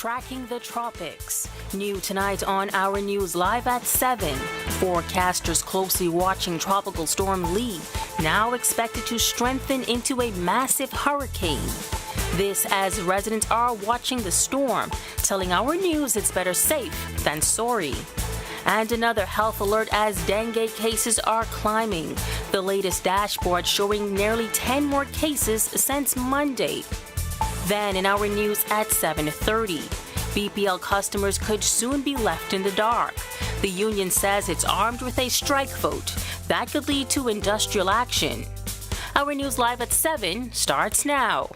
Tracking the tropics. New tonight on Our News Live at 7. Forecasters closely watching Tropical Storm Lee, now expected to strengthen into a massive hurricane. This as residents are watching the storm, telling Our News it's better safe than sorry. And another health alert as dengue cases are climbing. The latest dashboard showing nearly 10 more cases since Monday. Then in Our News at 7:30, BPL customers could soon be left in the dark. The union says it's armed with a strike vote that could lead to industrial action. Our News Live at 7 starts now.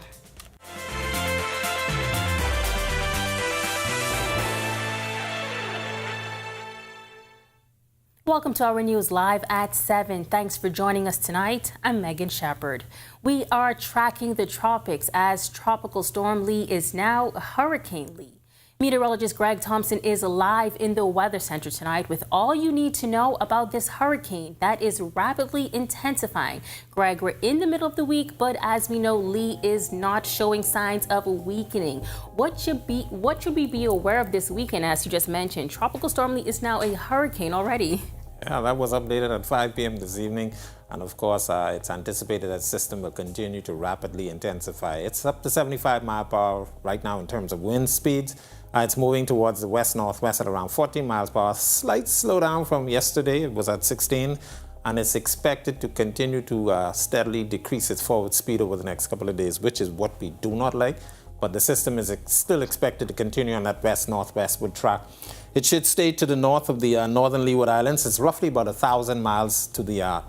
Welcome to Our News Live at 7. Thanks for joining us tonight. I'm Megan Shepard. We are tracking the tropics as Tropical Storm Lee is now Hurricane Lee. Meteorologist Greg Thompson is live in the Weather Center tonight with all you need to know about this hurricane that is rapidly intensifying. Greg, we're in the middle of the week, but as we know, Lee is not showing signs of weakening. What should we be aware of this weekend? As you just mentioned, Tropical Storm Lee is now a hurricane already. Yeah, that was updated at 5 p.m. this evening. And of course, it's anticipated that the system will continue to rapidly intensify. It's up to 75 miles per hour right now in terms of wind speeds. It's moving towards the west-northwest at around 14 miles per hour. Slight slowdown from yesterday. It was at 16. And it's expected to continue to steadily decrease its forward speed over the next couple of days, which is what we do not like. But the system is still expected to continue on that west-northwestward track. It should stay to the north of the northern Leeward Islands. It's roughly about 1,000 miles to the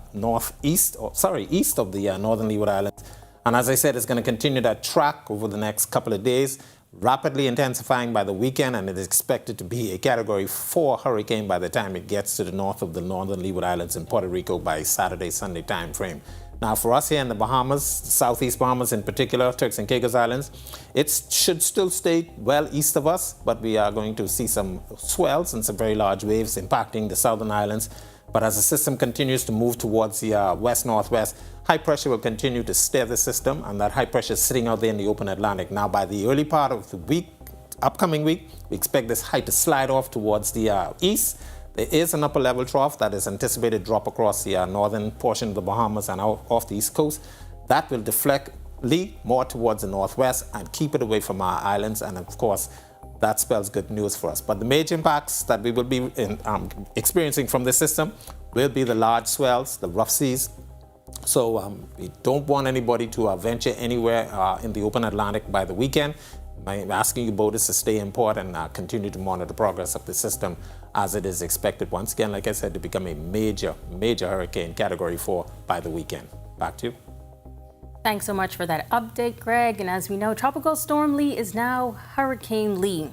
east of the northern Leeward Islands. And as I said, it's going to continue that track over the next couple of days, rapidly intensifying by the weekend, and it is expected to be a Category 4 hurricane by the time it gets to the north of the northern Leeward Islands in Puerto Rico by Saturday, Sunday time frame. Now, for us here in the Bahamas, Southeast Bahamas in particular, Turks and Caicos Islands, it should still stay well east of us, but we are going to see some swells and some very large waves impacting the southern islands. But as the system continues to move towards the west-northwest, high pressure will continue to steer the system, and that high pressure is sitting out there in the open Atlantic. Now, by the early part of the week, upcoming week, we expect this high to slide off towards the east. There is an upper level trough that is anticipated to drop across the northern portion of the Bahamas and out off the east coast. That will deflect Lee more towards the northwest and keep it away from our islands. And of course, that spells good news for us. But the major impacts that we will be experiencing from this system will be the large swells, the rough seas. So we don't want anybody to venture anywhere in the open Atlantic by the weekend. I'm asking you boaters to stay in port and continue to monitor the progress of the system as it is expected, once again, like I said, to become a major hurricane, Category 4 by the weekend. Back to you. Thanks so much for that update, Greg. And as we know, Tropical Storm Lee is now Hurricane Lee.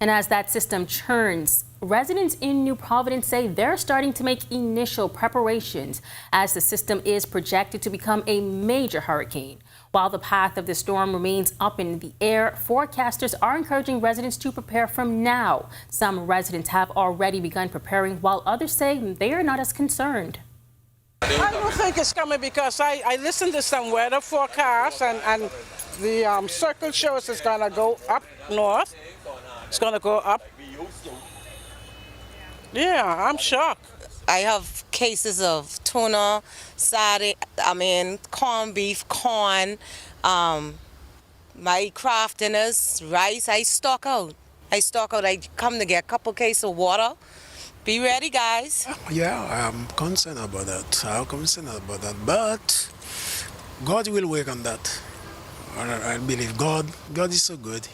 And as that system churns, residents in New Providence say they're starting to make initial preparations as the system is projected to become a major hurricane. While the path of the storm remains up in the air, forecasters are encouraging residents to prepare from now. Some residents have already begun preparing, while others say they are not as concerned. I don't think it's coming because I listened to some weather forecasts and the circle shows it's going to go up north. It's going to go up. Yeah, I'm shocked. I have cases of tuna, corned beef, corn, my craft dinners, rice. I stock out. I come to get a couple cases of water. Be ready, guys. Yeah, I'm concerned about that. But God will work on that. I believe God is so good.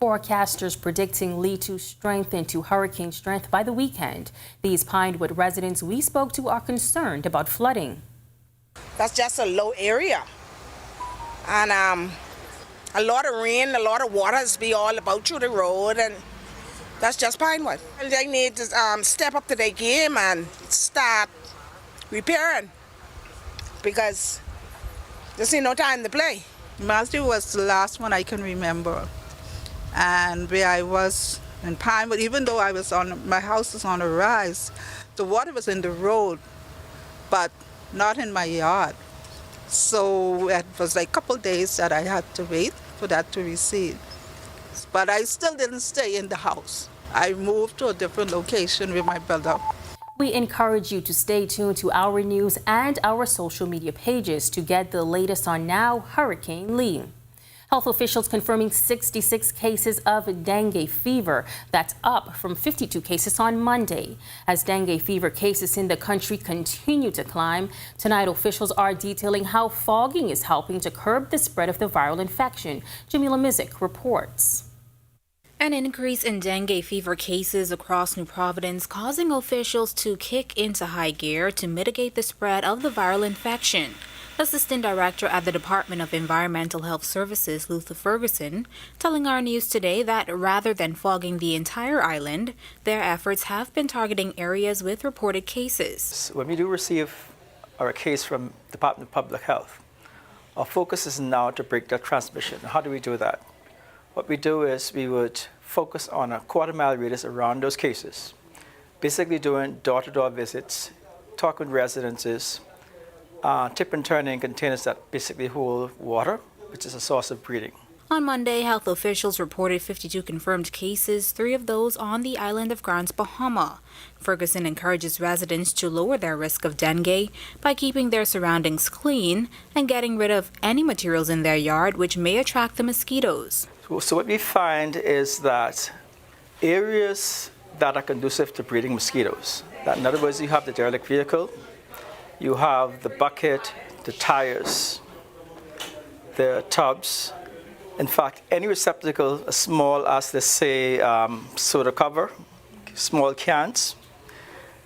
Forecasters predicting Lee to strengthen to hurricane strength by the weekend. These Pinewood residents we spoke to are concerned about flooding. That's just a low area. And a lot of rain, a lot of water has be all about through the road, and that's just Pinewood. They need to step up to their game and start repairing because there's no time to play. Mazda was the last one I can remember. And where I was in Pinewood, even though my house was on a rise, the water was in the road, but not in my yard. So it was like a couple days that I had to wait for that to recede. But I still didn't stay in the house. I moved to a different location with my brother. We encourage you to stay tuned to our news and our social media pages to get the latest on now Hurricane Lee. Health officials confirming 66 cases of dengue fever. That's up from 52 cases on Monday. As dengue fever cases in the country continue to climb, tonight officials are detailing how fogging is helping to curb the spread of the viral infection. Jamila Mizik reports. An increase in dengue fever cases across New Providence causing officials to kick into high gear to mitigate the spread of the viral infection. Assistant Director at the Department of Environmental Health Services, Luther Ferguson, telling Our News today that rather than fogging the entire island, their efforts have been targeting areas with reported cases. When we do receive a case from Department of Public Health, our focus is now to break that transmission. How do we do that? What we do is we would focus on a quarter-mile radius around those cases, basically doing door-to-door visits, talking with residences, tip and turning containers that basically hold water, which is a source of breeding. On Monday, health officials reported 52 confirmed cases, 3 of those on the island of Grants, Bahama. Ferguson encourages residents to lower their risk of dengue by keeping their surroundings clean and getting rid of any materials in their yard which may attract the mosquitoes. So what we find is that areas that are conducive to breeding mosquitoes, that in other words, you have the derelict vehicle, you have the bucket, the tires, the tubs. In fact, any receptacle as small as, let's say, soda cover, small cans,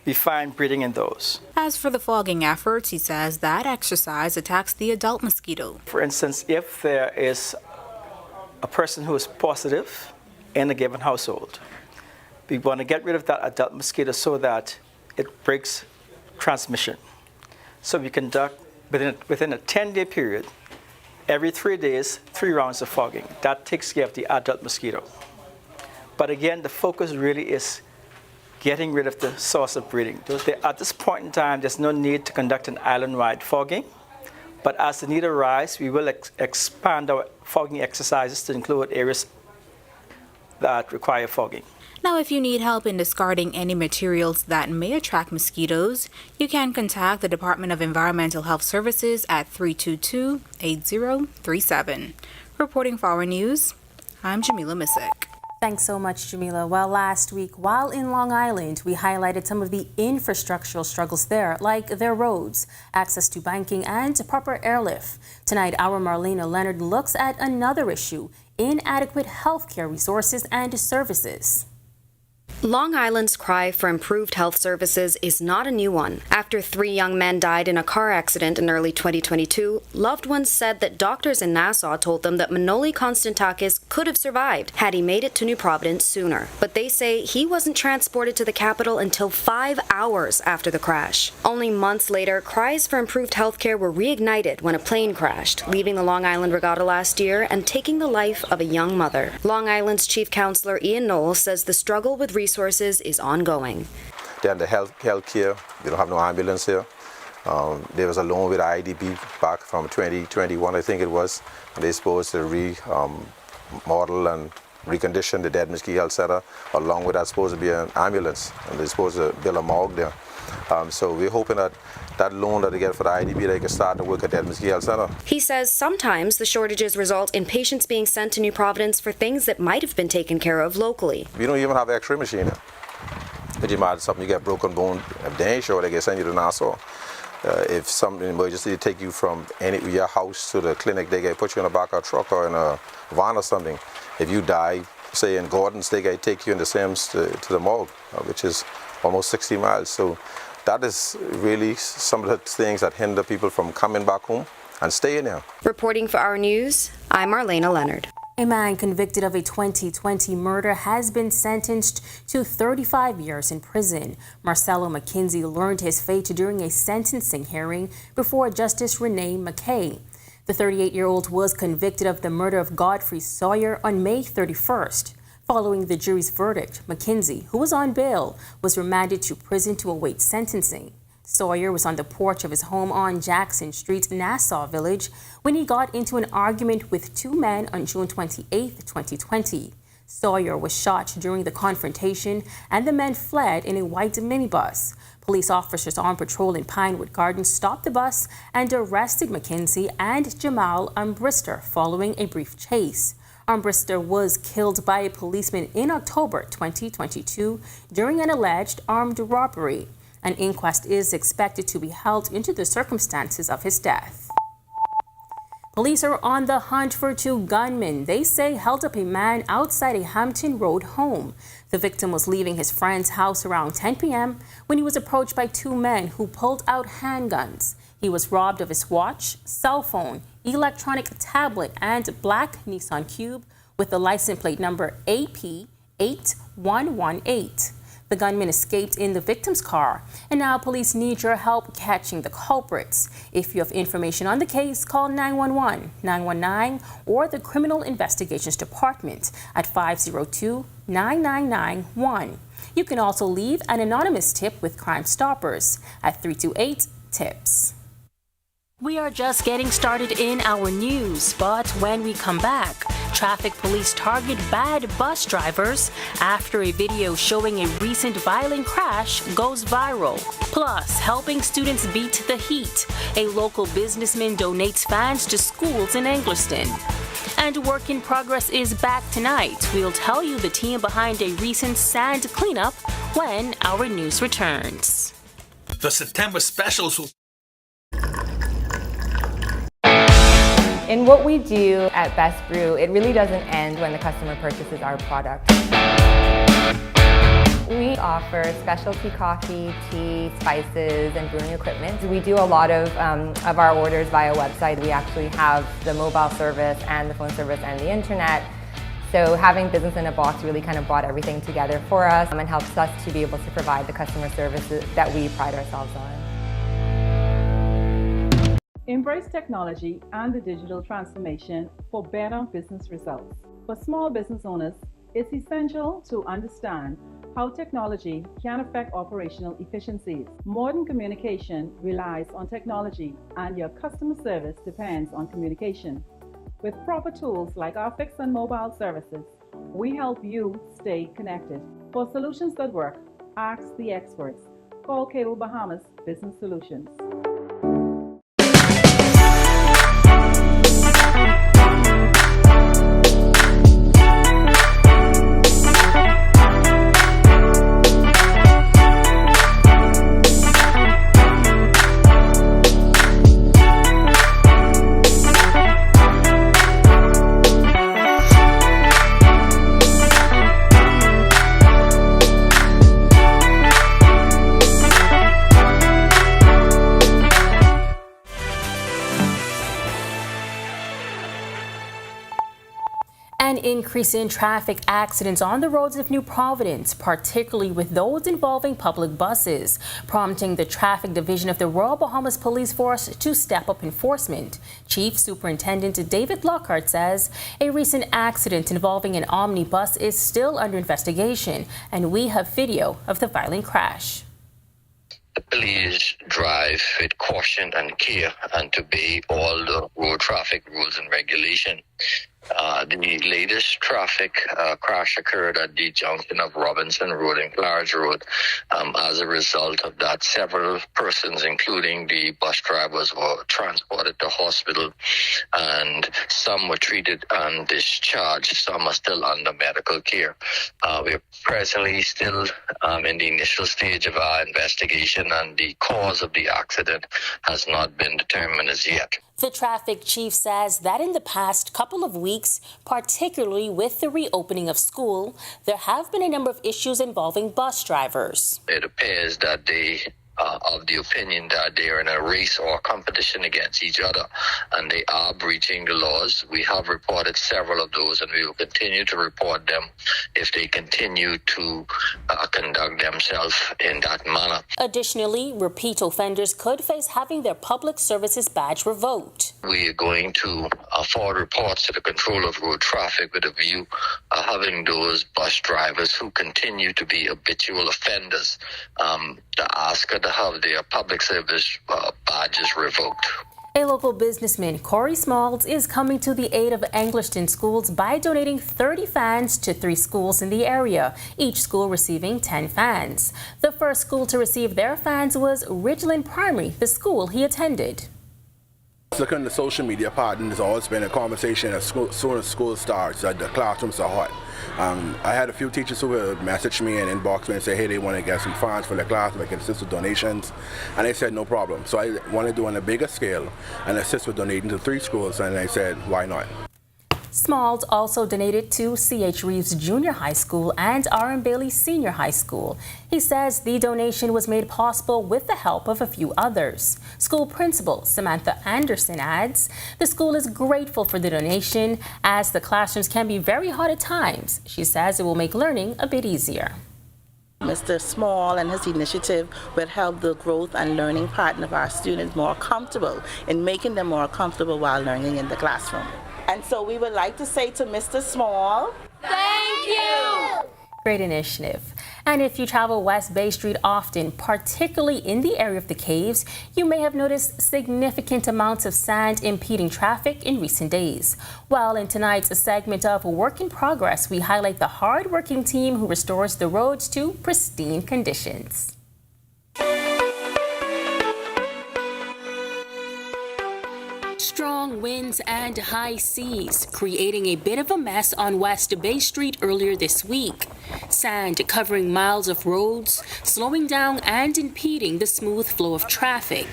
we find breeding in those. As for the fogging efforts, he says that exercise attacks the adult mosquito. For instance, if there is a person who is positive in a given household, we want to get rid of that adult mosquito so that it breaks transmission. So we conduct, within a 10-day period, every 3 days, 3 rounds of fogging. That takes care of the adult mosquito. But again, the focus really is getting rid of the source of breeding. At this point in time, there's no need to conduct an island-wide fogging. But as the need arises, we will expand our fogging exercises to include areas that require fogging. Now, if you need help in discarding any materials that may attract mosquitoes, you can contact the Department of Environmental Health Services at 322-8037. Reporting for Our News, I'm Jamila Mizik. Thanks so much, Jamila. Well, last week, while in Long Island, we highlighted some of the infrastructural struggles there, like their roads, access to banking, and proper airlift. Tonight, our Marlena Leonard looks at another issue, inadequate healthcare resources and services. Long Island's cry for improved health services is not a new one. After 3 young men died in a car accident in early 2022, loved ones said that doctors in Nassau told them that Manoli Konstantakis could have survived had he made it to New Providence sooner. But they say he wasn't transported to the capital until 5 hours after the crash. Only months later, cries for improved health care were reignited when a plane crashed, leaving the Long Island Regatta last year and taking the life of a young mother. Long Island's chief counselor Ian Knowles says the struggle with resources is ongoing. Then the health care, we don't have no ambulance here. There was a loan with IDB back from 2021, I think it was, and they're supposed to remodel and recondition the Dead Mosquito Health Center. Along with that, supposed to be an ambulance, and they're supposed to build a morgue there. So we're hoping that that loan that they get for the IDB, they can start to work at Dead Mosquito Health Center. He says sometimes the shortages result in patients being sent to New Providence for things that might have been taken care of locally. We don't even have an X-ray machine here. If you might something, you get broken bone, if they ain't sure, they can send you to Nassau. If something emergency, they take you from your house to the clinic, they can put you in the back of a truck or in a van or something. If you die, say in Gordon's, they can take you in the Sims to the morgue, which is almost 60 miles. So that is really some of the things that hinder people from coming back home and staying there. Reporting for Our News, I'm Marlena Leonard. A man convicted of a 2020 murder has been sentenced to 35 years in prison. Marcelo McKenzie learned his fate during a sentencing hearing before Justice Renee McKay. The 38-year-old was convicted of the murder of Godfrey Sawyer on May 31st. Following the jury's verdict, McKenzie, who was on bail, was remanded to prison to await sentencing. Sawyer was on the porch of his home on Jackson Street, Nassau Village, when he got into an argument with 2 men on June 28, 2020. Sawyer was shot during the confrontation, and the men fled in a white minibus. Police officers on patrol in Pinewood Gardens stopped the bus and arrested Mackenzie and Jamal Armbrister following a brief chase. Armbrister was killed by a policeman in October 2022 during an alleged armed robbery. An inquest is expected to be held into the circumstances of his death. Police are on the hunt for two gunmen they say held up a man outside a Hampton Road home. The victim was leaving his friend's house around 10 p.m. when he was approached by two men who pulled out handguns. He was robbed of his watch, cell phone, electronic tablet, and black Nissan Cube with the license plate number AP8118. The gunman escaped in the victim's car, and now police need your help catching the culprits. If you have information on the case, call 911, 919, or the Criminal Investigations Department at 502-9991. You can also leave an anonymous tip with Crime Stoppers at 328-TIPS. We are just getting started in our news, but when we come back, traffic police target bad bus drivers after a video showing a recent violent crash goes viral. Plus, helping students beat the heat, a local businessman donates fans to schools in Engliston. And Work in Progress is back tonight. We'll tell you the team behind a recent sand cleanup when our news returns. The September specials will... In what we do at Best Brew, it really doesn't end when the customer purchases our product. We offer specialty coffee, tea, spices, and brewing equipment. We do a lot of our orders via website. We actually have the mobile service and the phone service and the internet. So having business in a box really kind of brought everything together for us and helps us to be able to provide the customer services that we pride ourselves on. Embrace technology and the digital transformation for better business results. For small business owners, it's essential to understand how technology can affect operational efficiencies. Modern communication relies on technology, and your customer service depends on communication. With proper tools like our fixed and mobile services, we help you stay connected. For solutions that work, ask the experts. Call Cable Bahamas Business Solutions. An increase in traffic accidents on the roads of New Providence, particularly with those involving public buses, prompting the Traffic Division of the Royal Bahamas Police Force to step up enforcement. Chief Superintendent David Lockhart says a recent accident involving an omnibus is still under investigation, and we have video of the violent crash. Please drive with caution and care and to obey all the road traffic rules and regulation. The latest traffic crash occurred at the junction of Robinson Road and Clarge Road. As a result of that, several persons, including the bus drivers, were transported to hospital, and some were treated and discharged. Some are still under medical care. We're presently still in the initial stage of our investigation, and the cause of the accident has not been determined as yet. The traffic chief says that in the past couple of weeks, particularly with the reopening of school, there have been a number of issues involving bus drivers. It appears that they are of the opinion that they are in a race or competition against each other, and they are breaching the laws. We have reported several of those, and we will continue to report them if they continue to conduct themselves in that manner. Additionally, repeat offenders could face having their public services badge revoked. We are going to forward reports to the Control of Road Traffic with a view of having those bus drivers who continue to be habitual offenders to ask to have their public service badges revoked. A local businessman, Corey Smalls, is coming to the aid of Angliston schools by donating 30 fans to 3 schools in the area, each school receiving 10 fans. The first school to receive their fans was Ridgeland Primary, the school he attended. Looking at the social media part, and there's always been a conversation as soon as school starts that the classrooms are hot. I had a few teachers who would message me and inbox me and say, hey, they want to get some funds for their class, they can assist with donations, and they said no problem. So I want to do on a bigger scale and assist with donating to 3 schools, and they said, why not? Smalls also donated to C.H. Reeves Junior High School and R.M. Bailey Senior High School. He says the donation was made possible with the help of a few others. School principal Samantha Anderson adds, the school is grateful for the donation as the classrooms can be very hot at times. She says it will make learning a bit easier. Mr. Small and his initiative will help the growth and learning part of our students more comfortable in making them more comfortable while learning in the classroom. And so we would like to say to Mr. Small, thank you! Great initiative. And if you travel West Bay Street often, particularly in the area of the caves, you may have noticed significant amounts of sand impeding traffic in recent days. Well, in tonight's segment of Work in Progress, we highlight the hard-working team who restores the roads to pristine conditions. Strong winds and high seas creating a bit of a mess on West Bay Street earlier this week. Sand covering miles of roads, slowing down and impeding the smooth flow of traffic.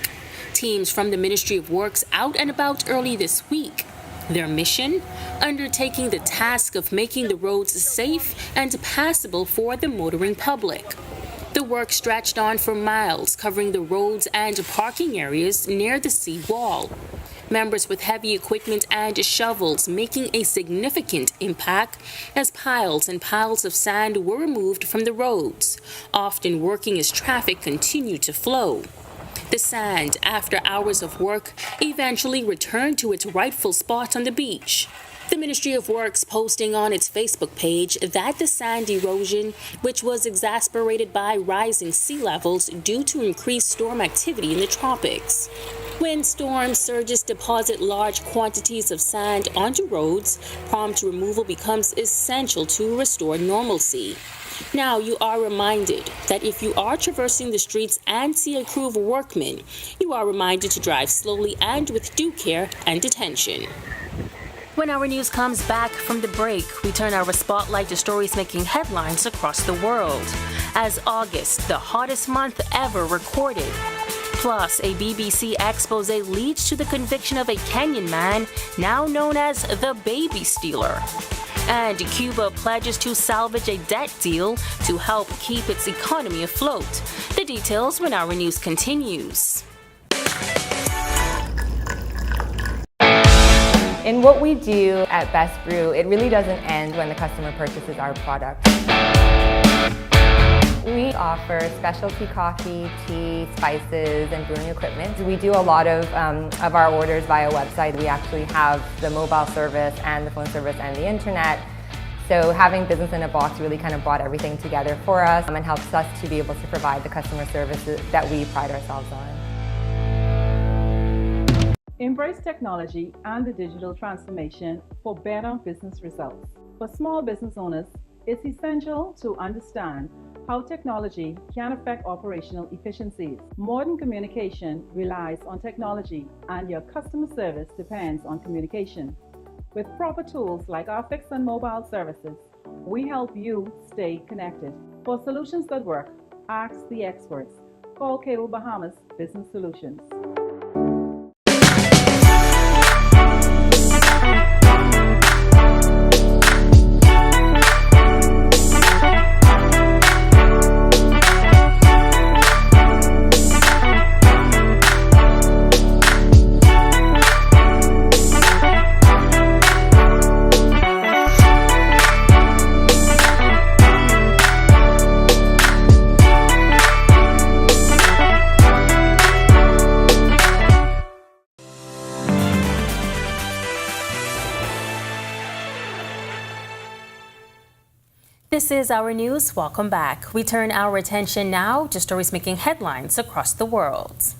Teams from the Ministry of Works out and about early this week. Their mission? Undertaking the task of making the roads safe and passable for the motoring public. The work stretched on for miles, covering the roads and parking areas near the sea wall. Members with heavy equipment and shovels making a significant impact as piles and piles of sand were removed from the roads, often working as traffic continued to flow. The sand, after hours of work, eventually returned to its rightful spot on the beach. The Ministry of Works posting on its Facebook page that the sand erosion, which was exacerbated by rising sea levels due to increased storm activity in the tropics. When storm surges deposit large quantities of sand onto roads, prompt removal becomes essential to restore normalcy. Now you are reminded that if you are traversing the streets and see a crew of workmen, you are reminded to drive slowly and with due care and attention. When our news comes back from the break, we turn our spotlight to stories making headlines across the world. As August, the hottest month ever recorded. Plus, a BBC expose leads to the conviction of a Kenyan man now known as the baby stealer. And Cuba pledges to salvage a debt deal to help keep its economy afloat. The details when our news continues. In what we do at Best Brew, it really doesn't end when the customer purchases our product. We offer specialty coffee, tea, spices, and brewing equipment. We do a lot of our orders via website. We actually have the mobile service and the phone service and the internet. So having business in a box really kind of brought everything together for us and helps us to be able to provide the customer services that we pride ourselves on. Embrace technology and the digital transformation for better business results. For small business owners, it's essential to understand how technology can affect operational efficiencies. Modern communication relies on technology, and your customer service depends on communication. With proper tools like our fixed and mobile services, we help you stay connected. For solutions that work, ask the experts. Call Cable Bahamas Business Solutions. This is Our News. Welcome back. We turn our attention now to stories making headlines across the world.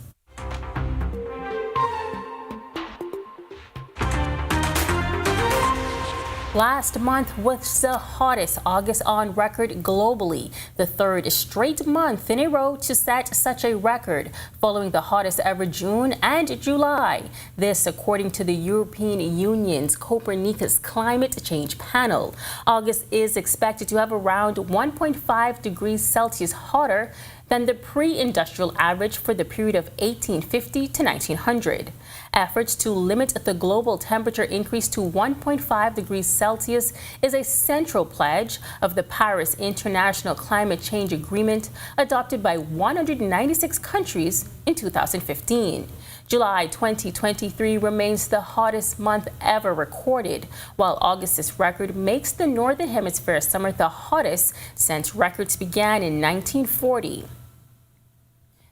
Last month was the hottest August on record globally, the third straight month in a row to set such a record, following the hottest ever June and July. This according to the European Union's Copernicus Climate Change Panel. August is expected to have around 1.5 degrees Celsius hotter than the pre-industrial average for the period of 1850 to 1900. Efforts to limit the global temperature increase to 1.5 degrees Celsius is a central pledge of the Paris International Climate Change Agreement adopted by 196 countries in 2015. July 2023 remains the hottest month ever recorded, while August's record makes the Northern Hemisphere summer the hottest since records began in 1940.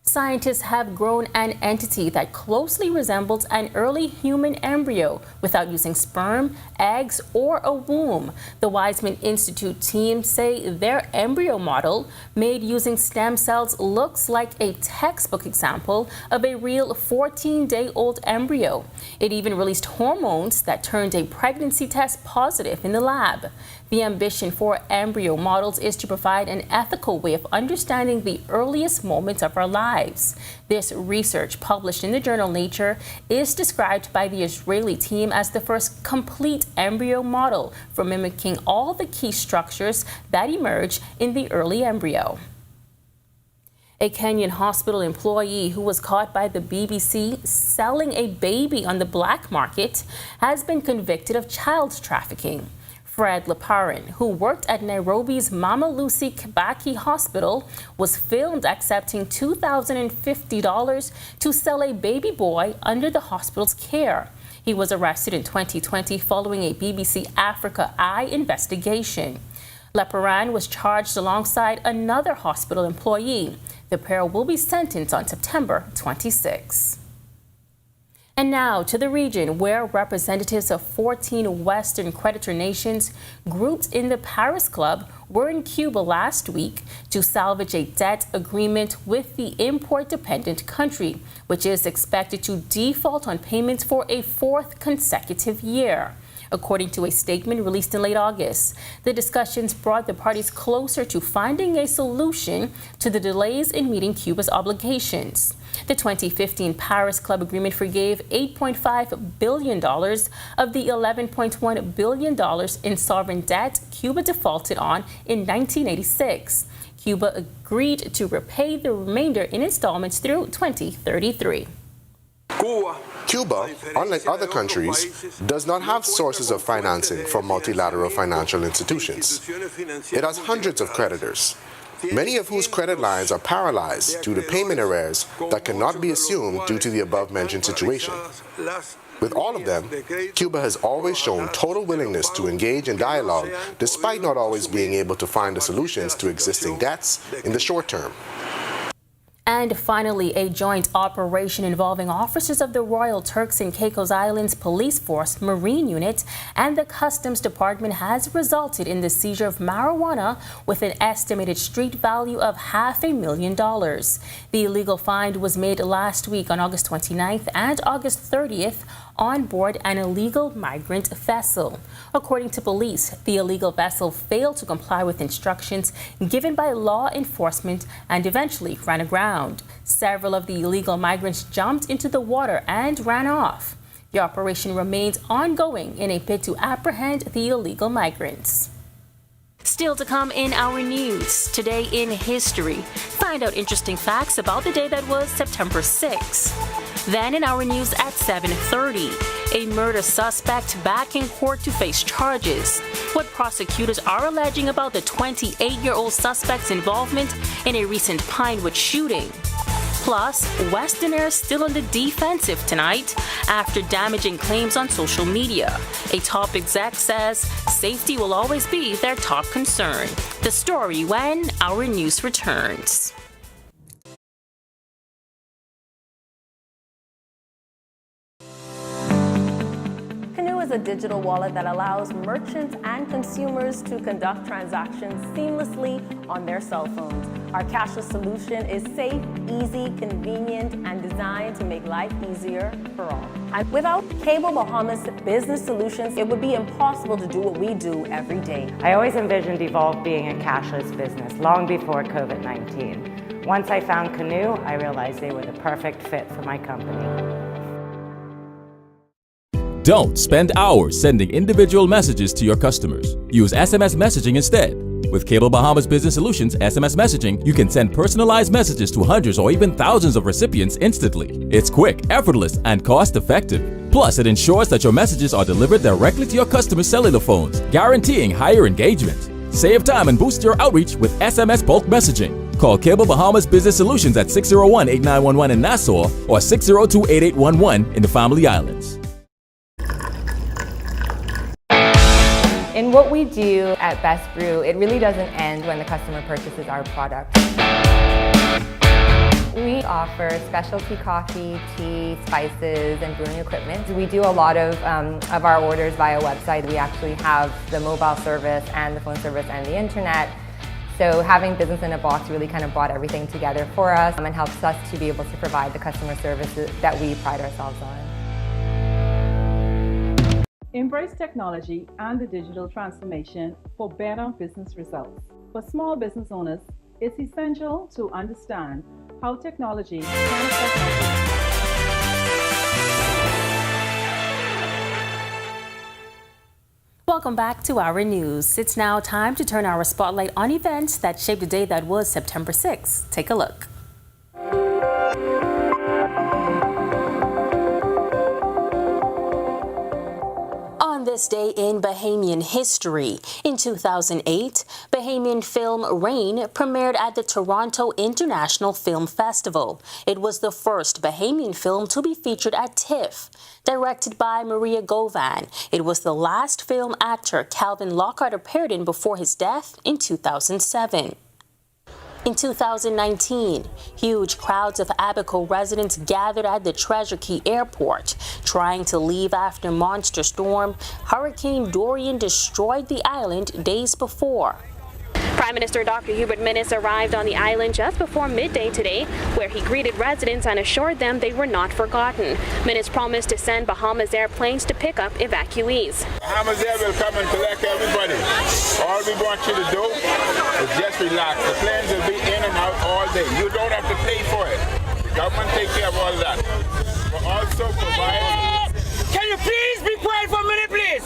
Scientists have grown an entity that closely resembles an early human embryo without using sperm, eggs, or a womb. The Weizmann Institute team say their embryo model, made using stem cells, looks like a textbook example of a real 14-day-old embryo. It even released hormones that turned a pregnancy test positive in the lab. The ambition for embryo models is to provide an ethical way of understanding the earliest moments of our lives. This research, published in the journal Nature, is described by the Israeli team as the first complete embryo model for mimicking all the key structures that emerge in the early embryo. A Kenyan hospital employee who was caught by the BBC selling a baby on the black market has been convicted of child trafficking. Fred Leparin, who worked at Nairobi's Mama Lucy Kibaki Hospital, was filmed accepting $2,050 to sell a baby boy under the hospital's care. He was arrested in 2020 following a BBC Africa Eye investigation. Leparin was charged alongside another hospital employee. The pair will be sentenced on September 26. And now to the region, where representatives of 14 Western creditor nations grouped in the Paris Club were in Cuba last week to salvage a debt agreement with the import-dependent country, which is expected to default on payments for a fourth consecutive year. According to a statement released in late August, the discussions brought the parties closer to finding a solution to the delays in meeting Cuba's obligations. The 2015 Paris Club agreement forgave $8.5 billion of the $11.1 billion in sovereign debt Cuba defaulted on in 1986. Cuba agreed to repay the remainder in installments through 2033. Cuba, unlike other countries, does not have sources of financing from multilateral financial institutions. It has hundreds of creditors, many of whose credit lines are paralyzed due to payment arrears that cannot be assumed due to the above-mentioned situation. With all of them, Cuba has always shown total willingness to engage in dialogue despite not always being able to find the solutions to existing debts in the short term. And finally, a joint operation involving officers of the Royal Turks and Caicos Islands Police Force Marine Unit and the Customs Department has resulted in the seizure of marijuana with an estimated street value of $500,000. The illegal find was made last week on August 29th and August 30th on board an illegal migrant vessel. According to police, the illegal vessel failed to comply with instructions given by law enforcement and eventually ran aground. Several of the illegal migrants jumped into the water and ran off. The operation remains ongoing in a bid to apprehend the illegal migrants. Still to come in our news, today in history, find out interesting facts about the day that was September 6th. Then in our news at 7:30, a murder suspect back in court to face charges. What prosecutors are alleging about the 28-year-old suspect's involvement in a recent Pinewood shooting. Plus, Westerner still on the defensive tonight after damaging claims on social media. A top exec says safety will always be their top concern. The story when our news returns. Canoe is a digital wallet that allows merchants and consumers to conduct transactions seamlessly on their cell phones. Our cashless solution is safe, easy, convenient, and designed to make life easier for all. And without Cable Bahamas Business Solutions, it would be impossible to do what we do every day. I always envisioned Evolve being a cashless business long before COVID-19. Once I found Canoe, I realized they were the perfect fit for my company. Don't spend hours sending individual messages to your customers. Use SMS messaging instead. With Cable Bahamas Business Solutions SMS messaging, you can send personalized messages to hundreds or even thousands of recipients instantly. It's quick, effortless, and cost-effective. Plus, it ensures that your messages are delivered directly to your customers' cellular phones, guaranteeing higher engagement. Save time and boost your outreach with SMS bulk messaging. Call Cable Bahamas Business Solutions at 601-8911 in Nassau or 602-8811 in the Family Islands. In what we do at Best Brew, it really doesn't end when the customer purchases our product. We offer specialty coffee, tea, spices, and brewing equipment. We do a lot of our orders via website. We actually have the mobile service and the phone service and the internet. So having business in a box really kind of brought everything together for us and helps us to be able to provide the customer services that we pride ourselves on. Embrace technology and the digital transformation for better business results. For small business owners, it's essential to understand how technology can affect Welcome back to Our News. It's now time to turn our spotlight on events that shaped the day that was September 6th. Take a look. On this day in Bahamian history, in 2008, Bahamian film Rain premiered at the Toronto International Film Festival. It was the first Bahamian film to be featured at TIFF. Directed by Maria Govan, it was the last film actor Calvin Lockhart appeared in before his death in 2007. In 2019, huge crowds of Abaco residents gathered at the Treasure Key Airport, trying to leave after monster storm Hurricane Dorian destroyed the island days before. Prime Minister Dr. Hubert Minnis arrived on the island just before midday today, where he greeted residents and assured them they were not forgotten. Minnis promised to send Bahamas airplanes to pick up evacuees. Bahamas Air will come and collect everybody. All we want you to do is just relax. The planes will be in and out all day. You don't have to pay for it. The government takes care of all that. But also provide... Can you please be quiet for a minute, please?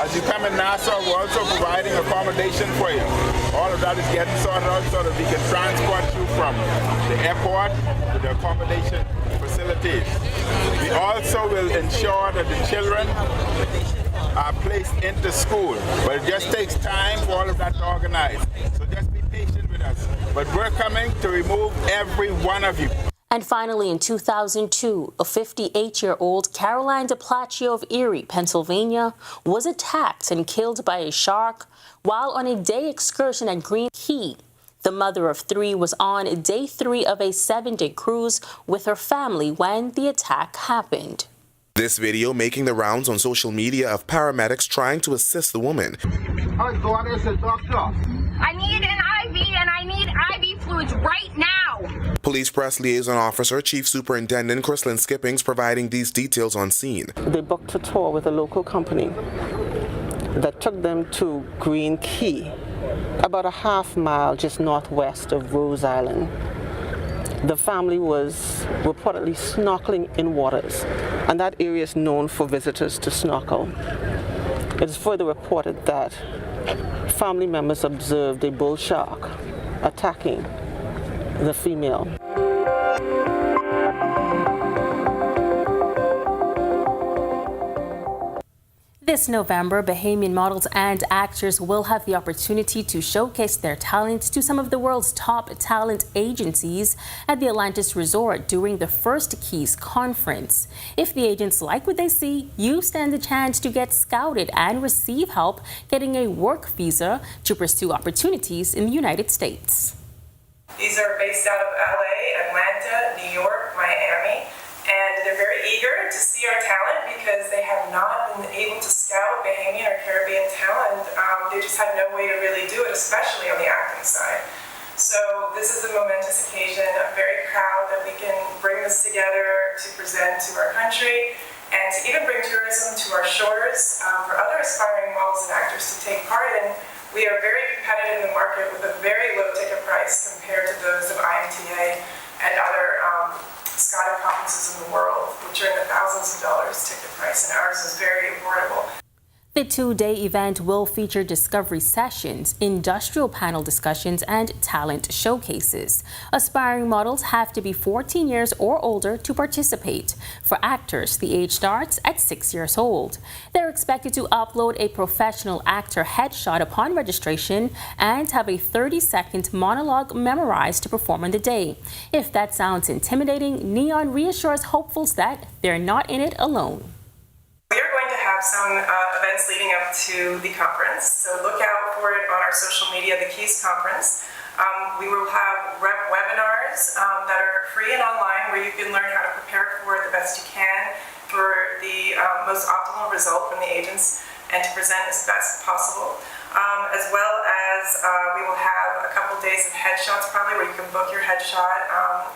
As you come in Nassau, we're also providing accommodation for you. All of that is getting sorted out so that we can transport you from the airport to the accommodation facilities. We also will ensure that the children are placed into school, but it just takes time for all of that to organize. So just be patient with us. But we're coming to remove every one of you. And finally, in 2002, a 58-year-old Caroline DePlaccio of Erie, Pennsylvania, was attacked and killed by a shark while on a day excursion at Green Key. The mother of three was on day 3 of a 7-day cruise with her family when the attack happened. This video making the rounds on social media of paramedics trying to assist the woman. I need an IV and I need IV fluids right now. Police press liaison officer Chief Superintendent Chrislyn Skippings providing these details on scene. They booked a tour with a local company that took them to Green Key, about a half mile just northwest of Rose Island. The family was reportedly snorkeling in waters, and that area is known for visitors to snorkel. It is further reported that family members observed a bull shark attacking the female. This November, Bahamian models and actors will have the opportunity to showcase their talents to some of the world's top talent agencies at the Atlantis Resort during the First Keys Conference. If the agents like what they see, you stand a chance to get scouted and receive help getting a work visa to pursue opportunities in the United States. These are based out of LA, Atlanta, New York, Miami, and they're very eager to see our talent because they have not been able to scout Bahamian or Caribbean talent. They just had no way to really do it, especially on the acting side. So this is a momentous occasion. I'm very proud that we can bring this together to present to our country and to even bring tourism to our shores for other aspiring models and actors to take part in. We are very competitive in the market with a very low ticket price compared to those of IMTA and other SCADA conferences in the world, which are in the thousands of dollars ticket price, and ours is very affordable. The two-day event will feature discovery sessions, industrial panel discussions, and talent showcases. Aspiring models have to be 14 years or older to participate. For actors, the age starts at 6 years old. They're expected to upload a professional actor headshot upon registration and have a 30-second monologue memorized to perform on the day. If that sounds intimidating, Neon reassures hopefuls that they're not in it alone. We are going to have some events leading up to the conference, so look out for it on our social media, the Keys Conference. We will have webinars that are free and online where you can learn how to prepare for it the best you can for the most optimal result from the agents and to present as best possible. As well as we will have a couple days of headshots probably where you can book your headshot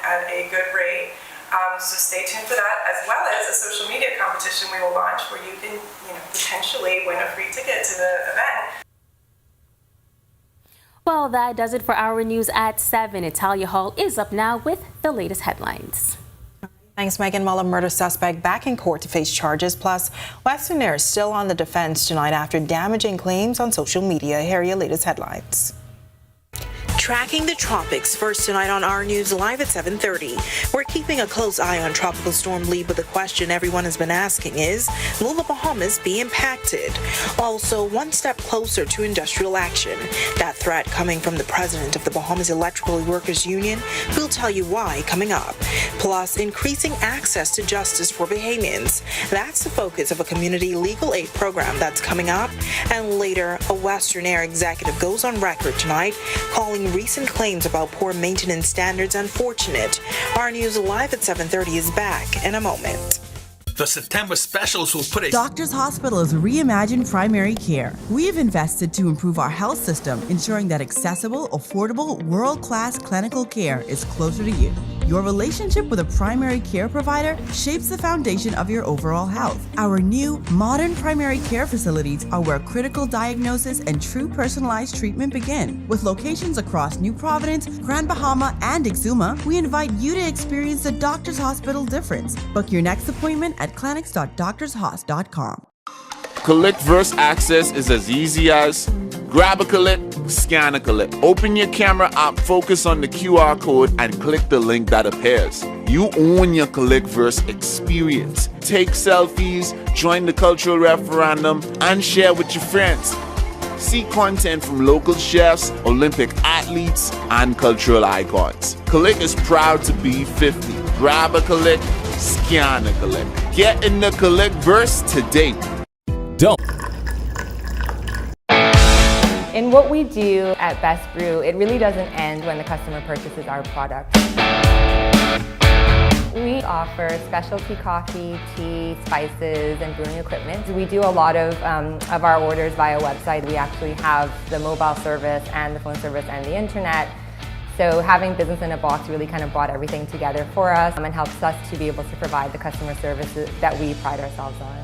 at a good rate. So stay tuned for that, as well as a social media competition we will launch where you can, potentially win a free ticket to the event. Well, that does it for our news at 7. Italia Hall is up now with the latest headlines. Thanks, Megan. While a murder suspect back in court to face charges. Plus, Western Air is still on the defense tonight after damaging claims on social media. Here are your latest headlines. Tracking the tropics first tonight on Our News live at 7:30. We're keeping a close eye on Tropical Storm Lee, but the question everyone has been asking is, will the Bahamas be impacted? Also, one step closer to industrial action. That threat coming from the president of the Bahamas Electrical Workers Union. We'll tell you why coming up. Plus, increasing access to justice for Bahamians. That's the focus of a community legal aid program that's coming up. And later, a Western Air executive goes on record tonight calling recent claims about poor maintenance standards unfortunate. Our News live at 7:30 is back in a moment. The September specials will put a Doctors Hospital's reimagined primary care. We have invested to improve our health system, ensuring that accessible, affordable, world-class clinical care is closer to you. Your relationship with a primary care provider shapes the foundation of your overall health. Our new, modern primary care facilities are where critical diagnosis and true personalized treatment begin. With locations across New Providence, Grand Bahama, and Exuma, we invite you to experience the Doctors Hospital difference. Book your next appointment at clinics.doctorshos.com. Collect Verse Access is as easy as grab a collect, scan a collect. Open your camera app, focus on the QR code, and click the link that appears. You own your Collect Verse experience. Take selfies, join the cultural referendum, and share with your friends. See content from local chefs, Olympic athletes, and cultural icons. Collect is proud to be 50. Grab a collect, scan a collect. Get in the Collect Verse today. Don't. In what we do at Best Brew, it really doesn't end when the customer purchases our product. We offer specialty coffee, tea, spices, and brewing equipment. We do a lot of our orders via website. We actually have the mobile service and the phone service and the internet. So having business in a box really kind of brought everything together for us and helps us to be able to provide the customer services that we pride ourselves on.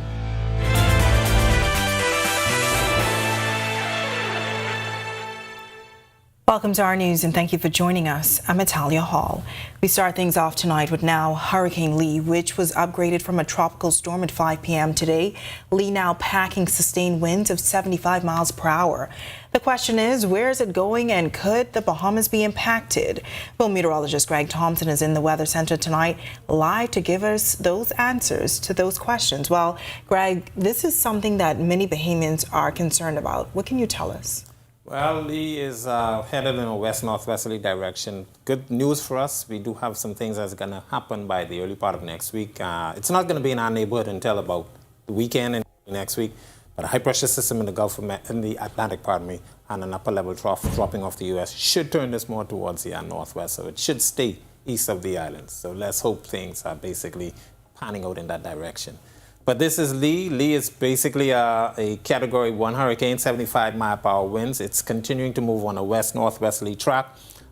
Welcome to Our News and thank you for joining us. I'm Italia Hall. We start things off tonight with now Hurricane Lee, which was upgraded from a tropical storm at 5 p.m. today. Lee now packing sustained winds of 75 miles per hour. The question is, where is it going and could the Bahamas be impacted? Well, meteorologist Greg Thompson is in the Weather Center tonight live to give us those answers to those questions. Well, Greg, this is something that many Bahamians are concerned about. What can you tell us? Well, Lee is headed in a west-northwesterly direction. Good news for us. We do have some things that's going to happen by the early part of next week. It's not going to be in our neighborhood until about the weekend and next week. But a high-pressure system in the Gulf in the Atlantic, and an upper-level trough dropping off the U.S. should turn this more towards the northwest. So it should stay east of the islands. So let's hope things are basically panning out in that direction. But this is Lee. Lee is basically a Category 1 hurricane, 75-mile-per-hour winds. It's continuing to move on a west-northwesterly track.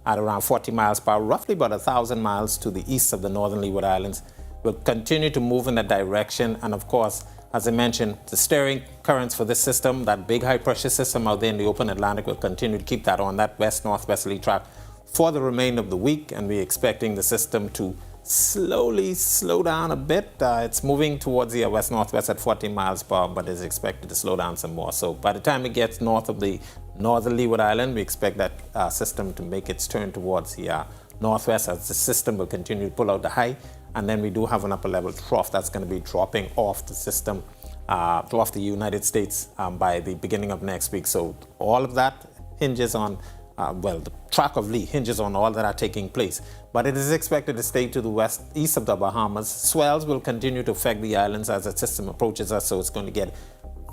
at around 40 miles per hour, roughly about 1,000 miles to the east of the northern Leeward Islands. Will continue to move in that direction, and of course, as I mentioned, the steering currents for this system, that big high-pressure system out there in the open Atlantic, will continue to keep that on that west-northwesterly track for the remainder of the week, and we're expecting the system to slowly slow down a bit. It's moving towards the west-northwest at 40 miles per hour, but is expected to slow down some more. So by the time it gets north of the northern Leeward Island, we expect that system to make its turn towards the northwest, as the system will continue to pull out the high. And then we do have an upper level trough that's going to be dropping off the system, off the United States by the beginning of next week. So all of that hinges on, the track of Lee hinges on all that are taking place. But it is expected to stay to the east of the Bahamas. Swells will continue to affect the islands as the system approaches us, so it's going to get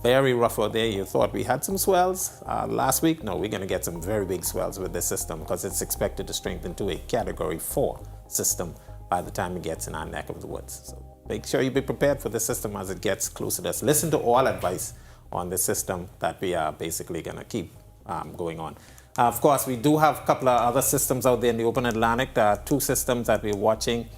very rough out there. You thought we had some swells last week? No, we're going to get some very big swells with this system because it's expected to strengthen to a Category 4 system by the time it gets in our neck of the woods. So make sure you be prepared for the system as it gets closer to us. Listen to all advice on the system that we are basically going to keep going on. Of course, we do have a couple of other systems out there in the open Atlantic. There are two systems that we're watching.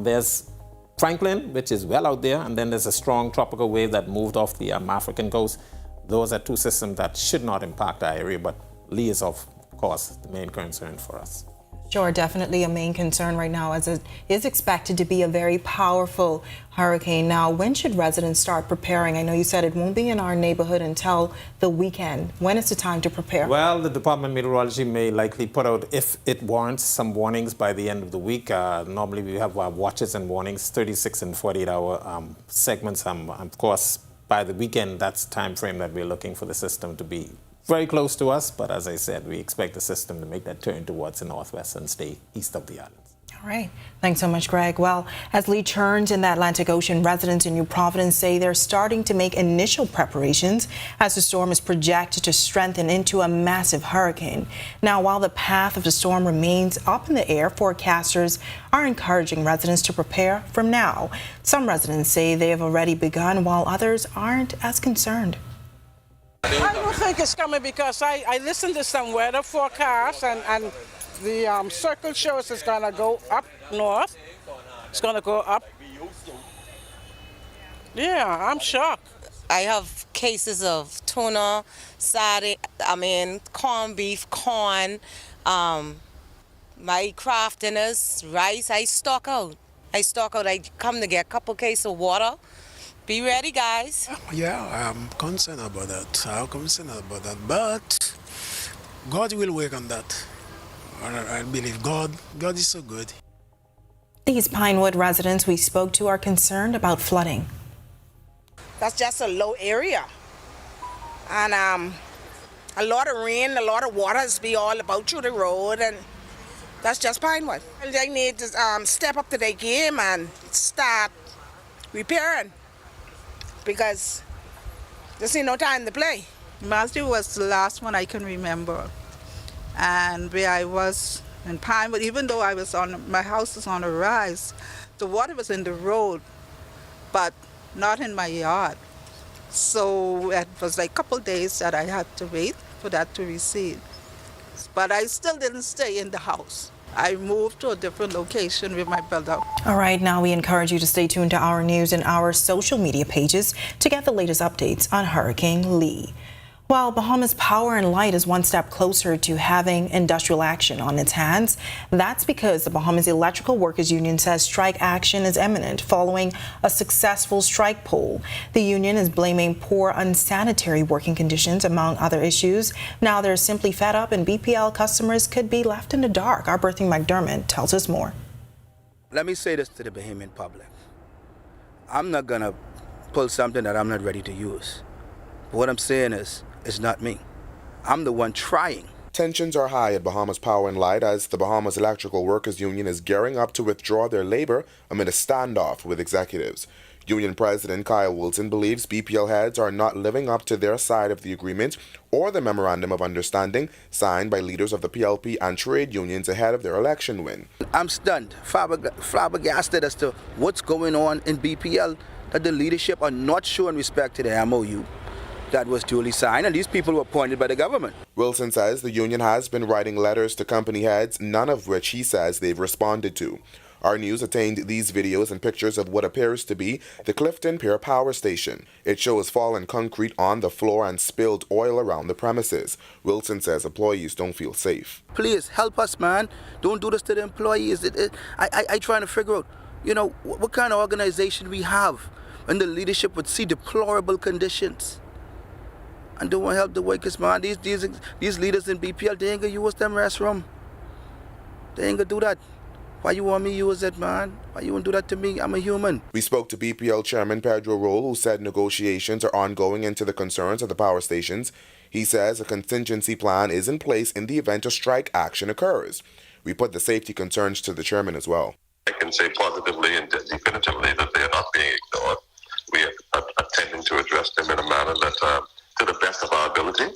There's Franklin, which is well out there, and then there's a strong tropical wave that moved off the African coast. Those are two systems that should not impact our area, but Lee is, of course, the main concern for us. Sure, definitely a main concern right now, as it is expected to be a very powerful hurricane. Now, when should residents start preparing? I know you said it won't be in our neighborhood until the weekend. When is the time to prepare? Well, the Department of Meteorology may likely put out, if it warrants, some warnings by the end of the week. Normally, we have watches and warnings, 36 and 48-hour segments. Of course, by the weekend, that's the time frame that we're looking for the system to be very close to us, but as I said, we expect the system to make that turn towards the northwest and stay east of the islands. All right. Thanks so much, Greg. Well, as Lee turns in the Atlantic Ocean, residents in New Providence say they're starting to make initial preparations as the storm is projected to strengthen into a massive hurricane. Now, while the path of the storm remains up in the air, forecasters are encouraging residents to prepare from now. Some residents say they have already begun, while others aren't as concerned. I don't think it's coming because I listened to some weather forecasts and the circle shows it's going to go up north. It's going to go up. Yeah, I'm shocked. I have cases of tuna, corned beef, corn, my craft dinners, rice. I stock out. I come to get a couple cases of water. Be ready, guys. Yeah, I'm concerned about that. But God will work on that. I believe God is so good. These Pinewood residents we spoke to are concerned about flooding. That's just a low area. And a lot of rain, a lot of water has be all about through the road, and that's just Pinewood. They need to step up to their game and start repairing, because there's no time to play. Mazda was the last one I can remember. And where I was in Pinewood, even though my house was on a rise, the water was in the road, but not in my yard. So it was like a couple days that I had to wait for that to recede. But I still didn't stay in the house. I moved to a different location with my brother. All right, now we encourage you to stay tuned to our news and our social media pages to get the latest updates on Hurricane Lee. While Bahamas Power and Light is one step closer to having industrial action on its hands, that's because the Bahamas Electrical Workers Union says strike action is imminent following a successful strike poll. The union is blaming poor, unsanitary working conditions, among other issues. Now they're simply fed up and BPL customers could be left in the dark. Our Berthing McDermott tells us more. Let me say this to the Bahamian public. I'm not going to pull something that I'm not ready to use. But what I'm saying is, it's not me. I'm the one trying. Tensions are high at Bahamas Power and Light as the Bahamas Electrical Workers Union is gearing up to withdraw their labor amid a standoff with executives. Union President Kyle Wilson believes BPL heads are not living up to their side of the agreement or the memorandum of understanding signed by leaders of the PLP and trade unions ahead of their election win. I'm stunned, flabbergasted as to what's going on in BPL, that the leadership are not showing respect to the MOU. that was duly signed, and these people were appointed by the government. Wilson says the union has been writing letters to company heads, none of which he says they've responded to. Our News obtained these videos and pictures of what appears to be the Clifton Pier Power Station. It shows fallen concrete on the floor and spilled oil around the premises. Wilson says employees don't feel safe. Please help us, man. Don't do this to the employees. I trying to figure out, what kind of organization we have when the leadership would see deplorable conditions and don't want to help the workers, man. These leaders in BPL, they ain't gonna use them restroom. They ain't gonna do that. Why you want me to use it, man? Why you want to do that to me? I'm a human. We spoke to BPL Chairman Pedro Roll, who said negotiations are ongoing into the concerns of the power stations. He says a contingency plan is in place in the event a strike action occurs. We put the safety concerns to the chairman as well. I can say positively and definitively that they are not being ignored. We are attempting to address them in a manner that, to the best of our ability.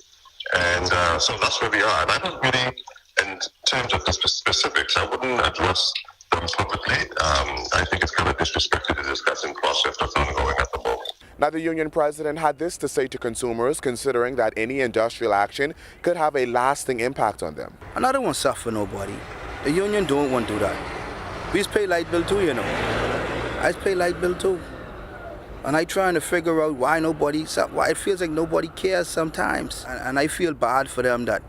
And so that's where we are. And I don't really, in terms of the specifics, I wouldn't address them publicly. I think it's kind of disrespectful to the discussing process that's ongoing at the moment. Now, the union president had this to say to consumers, considering that any industrial action could have a lasting impact on them. And I don't want to suffer nobody. The union don't want to do that. We just pay light bill too, I just pay light bill too. And I trying to figure out why it feels like nobody cares sometimes. And I feel bad for them that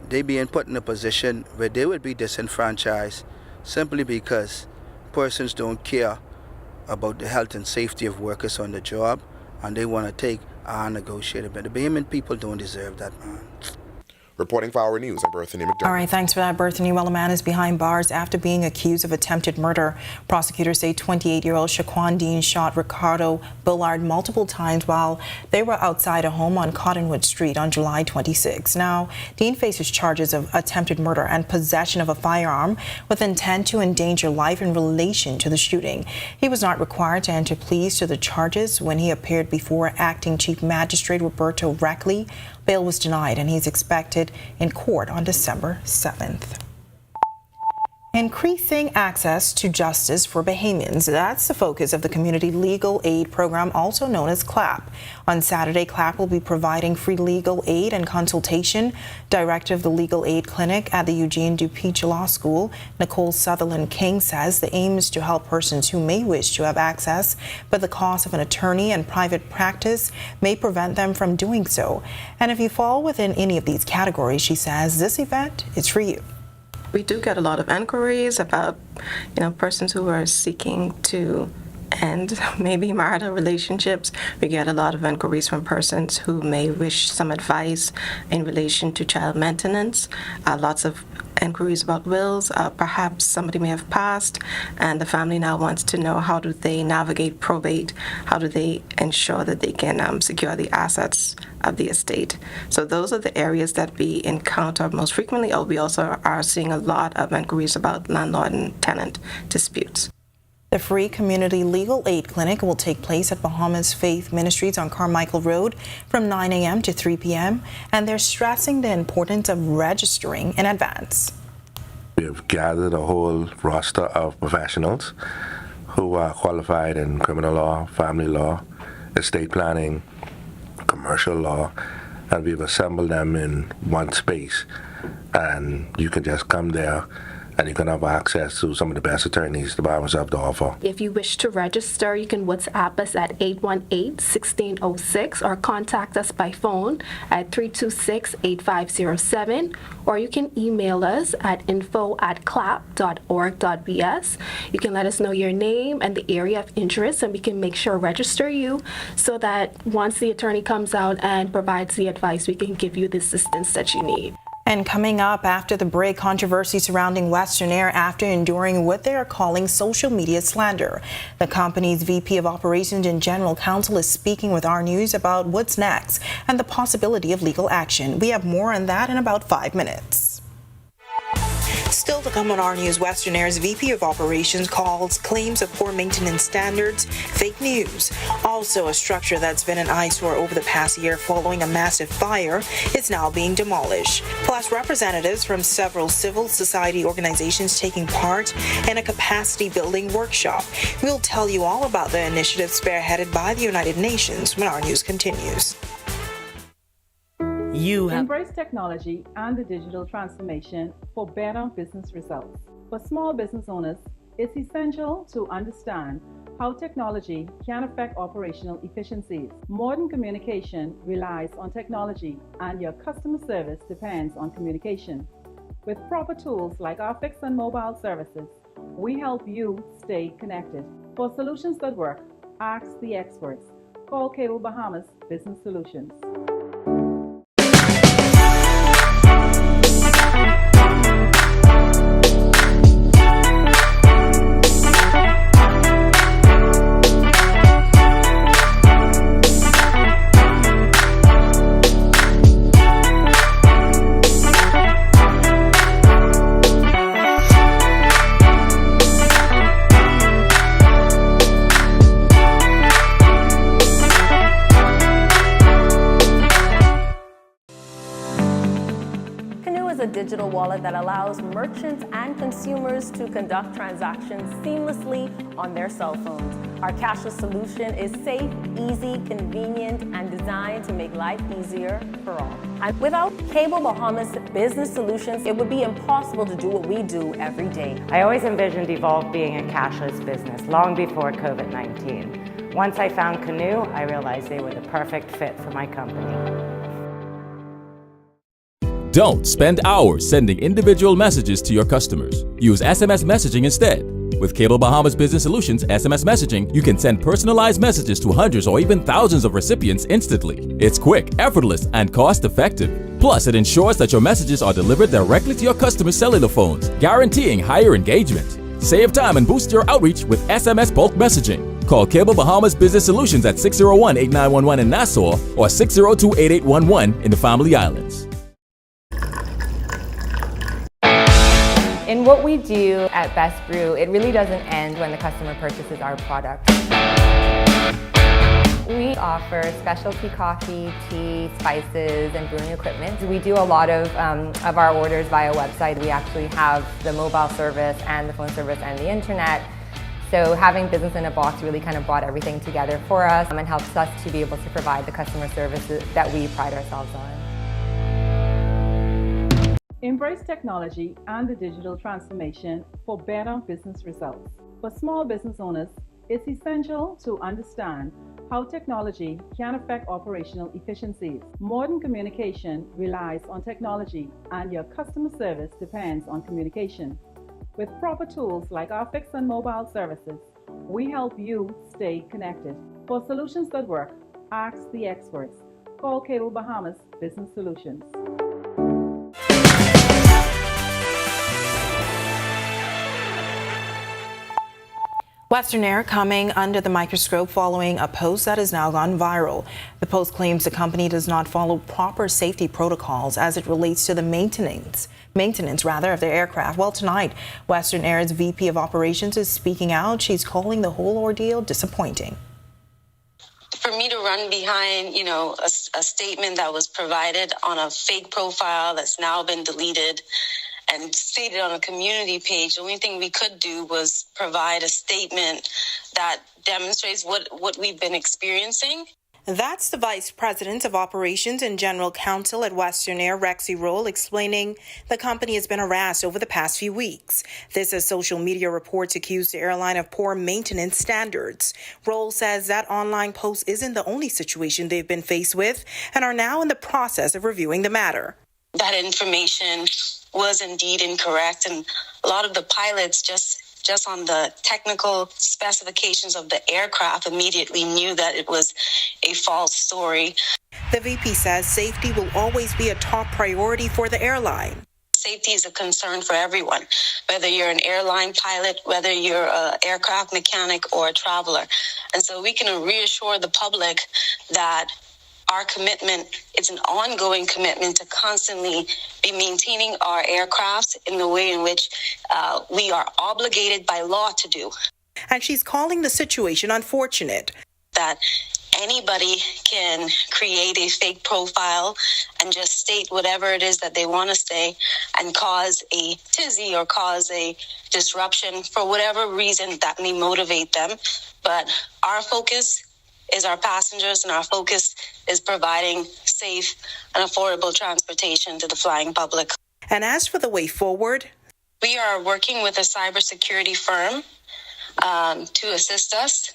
they being put in a position where they would be disenfranchised simply because persons don't care about the health and safety of workers on the job, and they want to take our negotiated. But the Bahamian people don't deserve that, man. Reporting for Our News, I'm Berthany McDermott. All right, thanks for that, Berthany. Well, a man is behind bars after being accused of attempted murder. Prosecutors say 28-year-old Shaquan Dean shot Ricardo Bullard multiple times while they were outside a home on Cottonwood Street on July 26. Now, Dean faces charges of attempted murder and possession of a firearm with intent to endanger life in relation to the shooting. He was not required to enter pleas to the charges when he appeared before Acting Chief Magistrate Roberto Reckley. Bail was denied, and he's expected in court on December 7th. Increasing access to justice for Bahamians. That's the focus of the Community Legal Aid Program, also known as CLAP. On Saturday, CLAP will be providing free legal aid and consultation. Director of the Legal Aid Clinic at the Eugene DuPage Law School, Nicole Sutherland King, says the aim is to help persons who may wish to have access, but the cost of an attorney and private practice may prevent them from doing so. And if you fall within any of these categories, she says this event is for you. We do get a lot of inquiries about, persons who are seeking to end maybe marital relationships. We get a lot of inquiries from persons who may wish some advice in relation to child maintenance. Lots of inquiries about wills. Perhaps somebody may have passed and the family now wants to know how do they navigate probate, how do they ensure that they can secure the assets of the estate. So those are the areas that we encounter most frequently. We also are seeing a lot of inquiries about landlord and tenant disputes. The free Community Legal Aid Clinic will take place at Bahamas Faith Ministries on Carmichael Road from 9 a.m. to 3 p.m. and they're stressing the importance of registering in advance. We have gathered a whole roster of professionals who are qualified in criminal law, family law, estate planning, commercial law, and we've assembled them in one space. And you can just come there and you can have access to some of the best attorneys the Bahamas have to offer. If you wish to register, you can WhatsApp us at 818-1606 or contact us by phone at 326-8507, or you can email us at info@clap.org.bs. You can let us know your name and the area of interest, and we can make sure to register you so that once the attorney comes out and provides the advice, we can give you the assistance that you need. And coming up after the break, controversy surrounding Western Air after enduring what they are calling social media slander. The company's VP of Operations and General Counsel is speaking with Our News about what's next and the possibility of legal action. We have more on that in about 5 minutes. Still to come on Our News, Western Air's VP of Operations calls claims of poor maintenance standards fake news. Also, a structure that's been an eyesore over the past year following a massive fire is now being demolished. Plus, representatives from several civil society organizations taking part in a capacity building workshop. We'll tell you all about the initiative spearheaded by the United Nations when Our News continues. Embrace technology and the digital transformation for better business results. For small business owners, it's essential to understand how technology can affect operational efficiencies. Modern communication relies on technology, and your customer service depends on communication. With proper tools like our fixed and mobile services, we help you stay connected. For solutions that work, ask the experts. Call Cable Bahamas Business Solutions. Digital wallet that allows merchants and consumers to conduct transactions seamlessly on their cell phones. Our cashless solution is safe, easy, convenient, and designed to make life easier for all. And without Cable Bahamas Business Solutions, it would be impossible to do what we do every day. I always envisioned Evolve being a cashless business long before COVID-19. Once I found Canoe, I realized they were the perfect fit for my company. Don't spend hours sending individual messages to your customers. Use SMS messaging instead. With Cable Bahamas Business Solutions SMS messaging, you can send personalized messages to hundreds or even thousands of recipients instantly. It's quick, effortless, and cost-effective. Plus, it ensures that your messages are delivered directly to your customers' cellular phones, guaranteeing higher engagement. Save time and boost your outreach with SMS bulk messaging. Call Cable Bahamas Business Solutions at 601-8911 in Nassau or 602-8811 in the Family Islands. In what we do at Best Brew, it really doesn't end when the customer purchases our product. We offer specialty coffee, tea, spices, and brewing equipment. We do a lot of our orders via website. We actually have the mobile service and the phone service and the internet. So having business in a box really kind of brought everything together for us and helps us to be able to provide the customer services that we pride ourselves on. Embrace technology and the digital transformation for better business results. For small business owners, it's essential to understand how technology can affect operational efficiencies. Modern communication relies on technology, and your customer service depends on communication. With proper tools like our fixed and mobile services, we help you stay connected. For solutions that work, ask the experts. Call Cable Bahamas Business Solutions. Western Air coming under the microscope following a post that has now gone viral. The post claims the company does not follow proper safety protocols as it relates to the maintenance of their aircraft. Well, tonight, Western Air's VP of Operations is speaking out. She's calling the whole ordeal disappointing. For me to run behind, a statement that was provided on a fake profile that's now been deleted and stated on a community page, the only thing we could do was provide a statement that demonstrates what we've been experiencing. That's the Vice President of Operations and General Counsel at Western Air, Rexy Roll, explaining the company has been harassed over the past few weeks. This as social media reports accuse the airline of poor maintenance standards. Roll says that online post isn't the only situation they've been faced with and are now in the process of reviewing the matter. That information was indeed incorrect, and a lot of the pilots just on the technical specifications of the aircraft immediately knew that it was a false story. The VP says safety will always be a top priority for the airline. Safety is a concern for everyone, whether you're an airline pilot, whether you're an aircraft mechanic or a traveler. And so we can reassure the public that our commitment is an ongoing commitment to constantly be maintaining our aircraft in the way in which we are obligated by law to do. And she's calling the situation unfortunate. That anybody can create a fake profile and just state whatever it is that they want to say and cause a tizzy or cause a disruption for whatever reason that may motivate them. But our focus is our passengers, and our focus is providing safe and affordable transportation to the flying public. And as for the way forward, we are working with a cybersecurity firm to assist us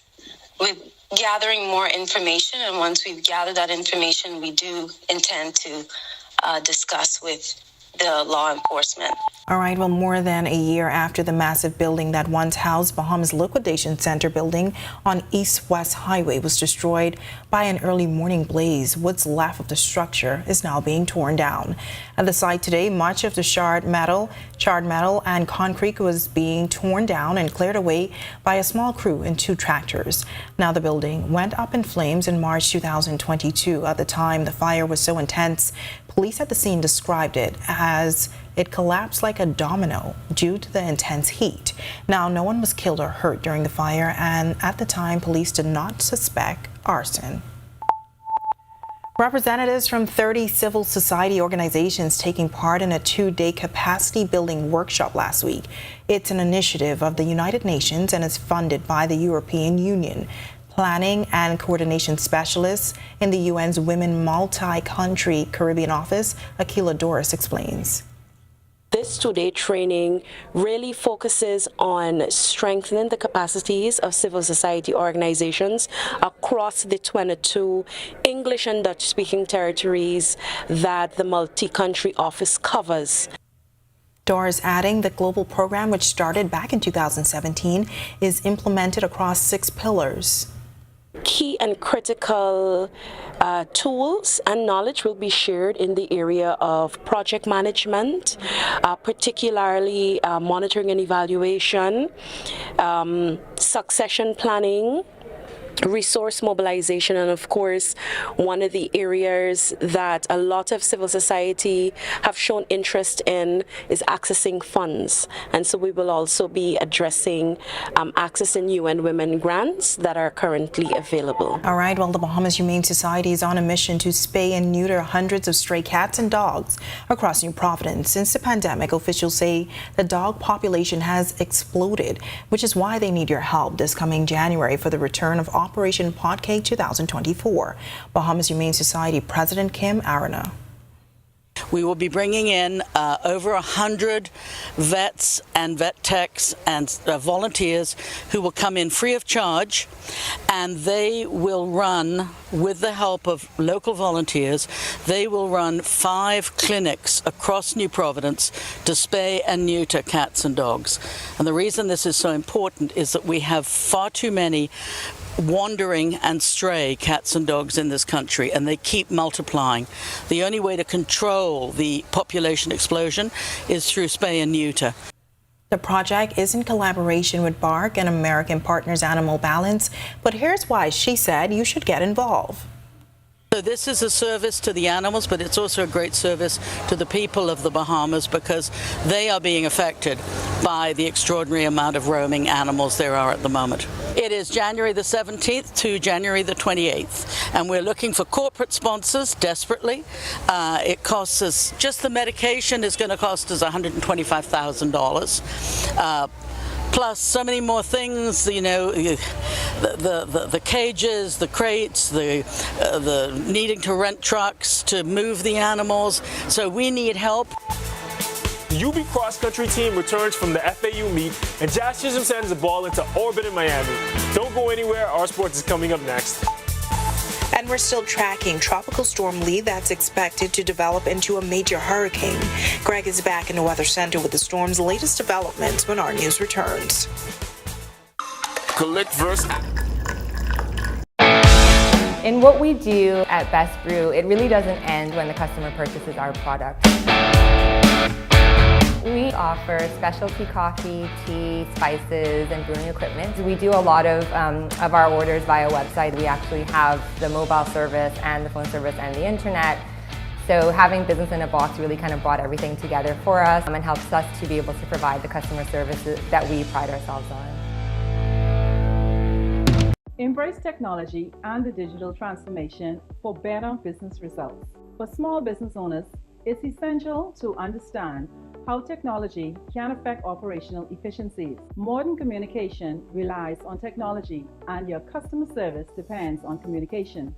with gathering more information. And once we've gathered that information, we do intend to discuss with the law enforcement. All right, well, more than a year after the massive building that once housed Bahamas Liquidation Center building on East-West Highway was destroyed by an early morning blaze, what's left of the structure is now being torn down. At the site today, much of the charred metal and concrete was being torn down and cleared away by a small crew and 2 tractors. Now the building went up in flames in March 2022. At the time, the fire was so intense, police at the scene described it as it collapsed like a domino due to the intense heat. Now, no one was killed or hurt during the fire, and at the time, police did not suspect arson. Representatives from 30 civil society organizations taking part in a 2-day capacity building workshop last week. It's an initiative of the United Nations and is funded by the European Union. Planning and coordination specialists in the UN's Women Multi-Country Caribbean Office, Akila Doris, explains. This 2-day training really focuses on strengthening the capacities of civil society organizations across the 22 English and Dutch-speaking territories that the multi-country office covers. Doris adding the global program, which started back in 2017, is implemented across 6 pillars. Key and critical tools and knowledge will be shared in the area of project management, particularly monitoring and evaluation, succession planning, resource mobilization, and of course one of the areas that a lot of civil society have shown interest in is accessing funds, and so we will also be addressing accessing UN Women grants that are currently available. All right, well, the Bahamas Humane Society is on a mission to spay and neuter hundreds of stray cats and dogs across New Providence. Since the pandemic, officials say the dog population has exploded, which is why they need your help this coming January for the return of Operation Potcake 2024. Bahamas Humane Society President Kim Arana. We will be bringing in over 100 vets and vet techs and volunteers who will come in free of charge, and they will run, with the help of local volunteers, they will run 5 clinics across New Providence to spay and neuter cats and dogs. And the reason this is so important is that we have far too many wandering and stray cats and dogs in this country, and they keep multiplying. The only way to control the population explosion is through spay and neuter. The project is in collaboration with BARC and American Partners Animal Balance, but here's why she said you should get involved. So this is a service to the animals, but it's also a great service to the people of the Bahamas, because they are being affected by the extraordinary amount of roaming animals there are at the moment. It is January the 17th to January the 28th, and we're looking for corporate sponsors desperately. It costs us, just the medication is going to cost us $125,000. Plus so many more things, you know, the cages, the crates, the needing to rent trucks to move the animals. So we need help. The UB cross-country team returns from the FAU meet, and Josh Chisholm sends the ball into orbit in Miami. Don't go anywhere, our sports is coming up next. And we're still tracking Tropical Storm Lee that's expected to develop into a major hurricane. Greg is back in the Weather Center with the storm's latest developments when our news returns. Collect verse. In what we do at Best Brew, it really doesn't end when the customer purchases our product. We offer specialty coffee, tea, spices, and brewing equipment. We do a lot of our orders via website. We actually have the mobile service and the phone service and the internet. So having business in a box really kind of brought everything together for us and helps us to be able to provide the customer services that we pride ourselves on. Embrace technology and the digital transformation for better business results. For small business owners, it's essential to understand how technology can affect operational efficiencies. Modern communication relies on technology, and your customer service depends on communication.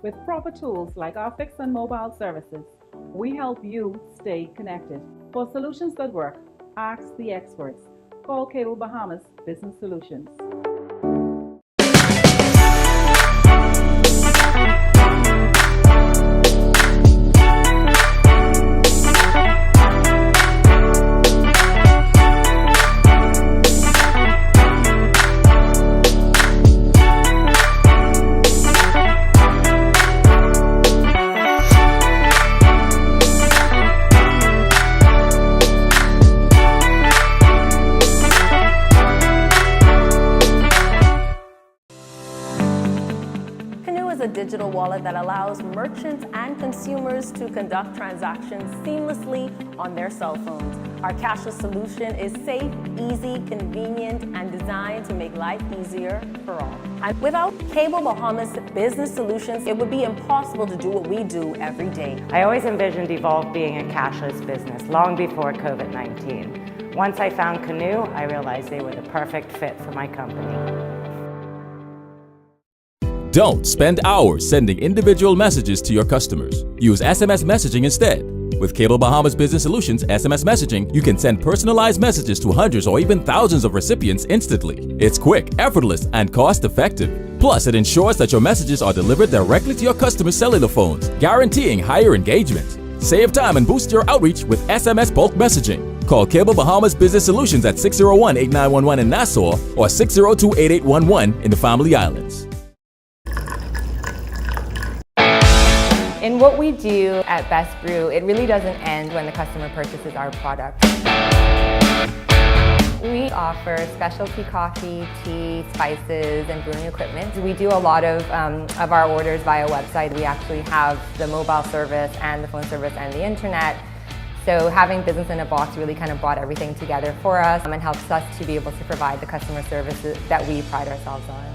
With proper tools like our fixed and mobile services, we help you stay connected. For solutions that work, ask the experts. Call Cable Bahamas Business Solutions. A digital wallet that allows merchants and consumers to conduct transactions seamlessly on their cell phones. Our cashless solution is safe, easy, convenient, and designed to make life easier for all. And without Cable Bahamas Business Solutions, it would be impossible to do what we do every day. I always envisioned Evolve being a cashless business long before COVID-19. Once I found Canoe, I realized they were the perfect fit for my company. Don't spend hours sending individual messages to your customers. Use SMS messaging instead. With Cable Bahamas Business Solutions SMS messaging, you can send personalized messages to hundreds or even thousands of recipients instantly. It's quick, effortless, and cost-effective. Plus, it ensures that your messages are delivered directly to your customers' cellular phones, guaranteeing higher engagement. Save time and boost your outreach with SMS bulk messaging. Call Cable Bahamas Business Solutions at 601-8911 in Nassau or 602-8811 in the Family Islands. In what we do at Best Brew, it really doesn't end when the customer purchases our product. We offer specialty coffee, tea, spices, and brewing equipment. We do a lot of our orders via website. We actually have the mobile service and the phone service and the internet. So having business in a box really kind of brought everything together for us and helps us to be able to provide the customer services that we pride ourselves on.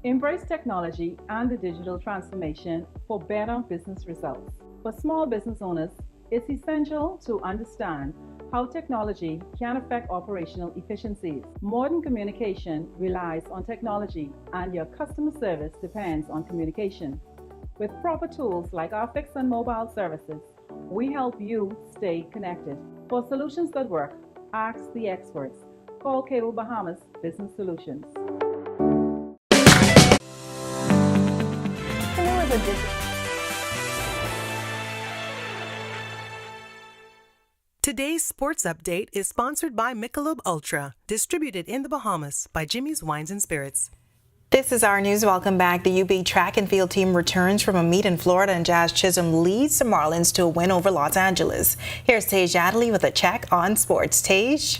Embrace technology and the digital transformation for better business results. For small business owners, it's essential to understand how technology can affect operational efficiencies. Modern communication relies on technology, and your customer service depends on communication. With proper tools like our fixed and mobile services, we help you stay connected. For solutions that work, ask the experts. Call Cable Bahamas Business Solutions. Today's sports update is sponsored by Michelob Ultra, distributed in the Bahamas by Jimmy's Wines and Spirits. This is our news. Welcome back. The UB track and field team returns from a meet in Florida, and Jazz Chisholm leads the Marlins to a win over Los Angeles. Here's Tej Adderley with a check on sports. Tej?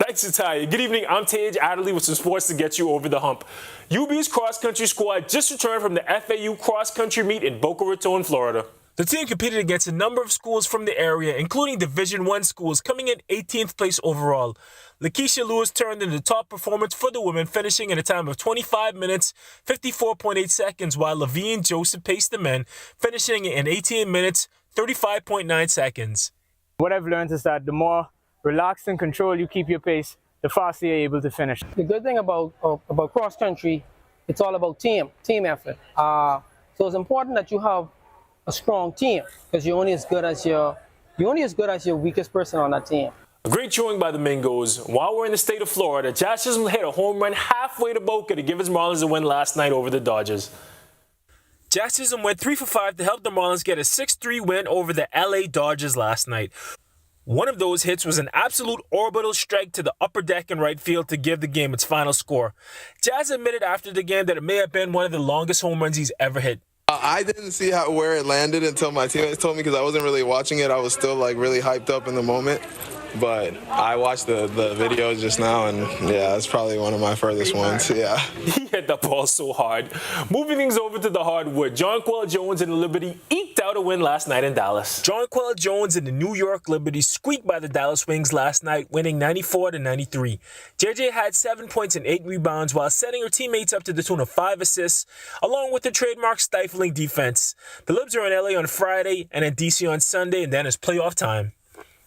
Thanks, Natalia. Good evening. I'm Tej Adderley with some sports to get you over the hump. UB's cross-country squad just returned from the FAU cross-country meet in Boca Raton, Florida. The team competed against a number of schools from the area, including Division I schools, coming in 18th place overall. Lakeisha Lewis turned in the top performance for the women, finishing in a time of 25 minutes, 54.8 seconds, while Levine Joseph paced the men, finishing in 18 minutes, 35.9 seconds. What I've learned is that the more relaxed and controlled you keep your pace, the faster you're able to finish. The good thing about cross country, it's all about team effort. So it's important that you have a strong team because you're only as good as your weakest person on that team. A great showing by the Mingos. While we're in the state of Florida, Jazz Chisholm hit a home run halfway to Boca to give his Marlins a win last night over the Dodgers. Jazz Chisholm went 3 for 5 to help the Marlins get a 6-3 win over the LA Dodgers last night. One of those hits was an absolute orbital strike to the upper deck in right field to give the game its final score. Jazz admitted after the game that it may have been one of the longest home runs he's ever hit. I didn't see where it landed until my teammates told me because I wasn't really watching it. I was still really hyped up in the moment. But I watched the video just now, and yeah, it's probably one of my furthest ones, yeah. He hit the ball so hard. Moving things over to the hardwood, Jonquel Jones and the Liberty eked out a win last night in Dallas. Jonquel Jones and the New York Liberty squeaked by the Dallas Wings last night, winning 94-93. JJ had 7 points and 8 rebounds while setting her teammates up to the tune of 5 assists, along with the trademark stifling defense. The Libs are in LA on Friday and in DC on Sunday, and then it's playoff time.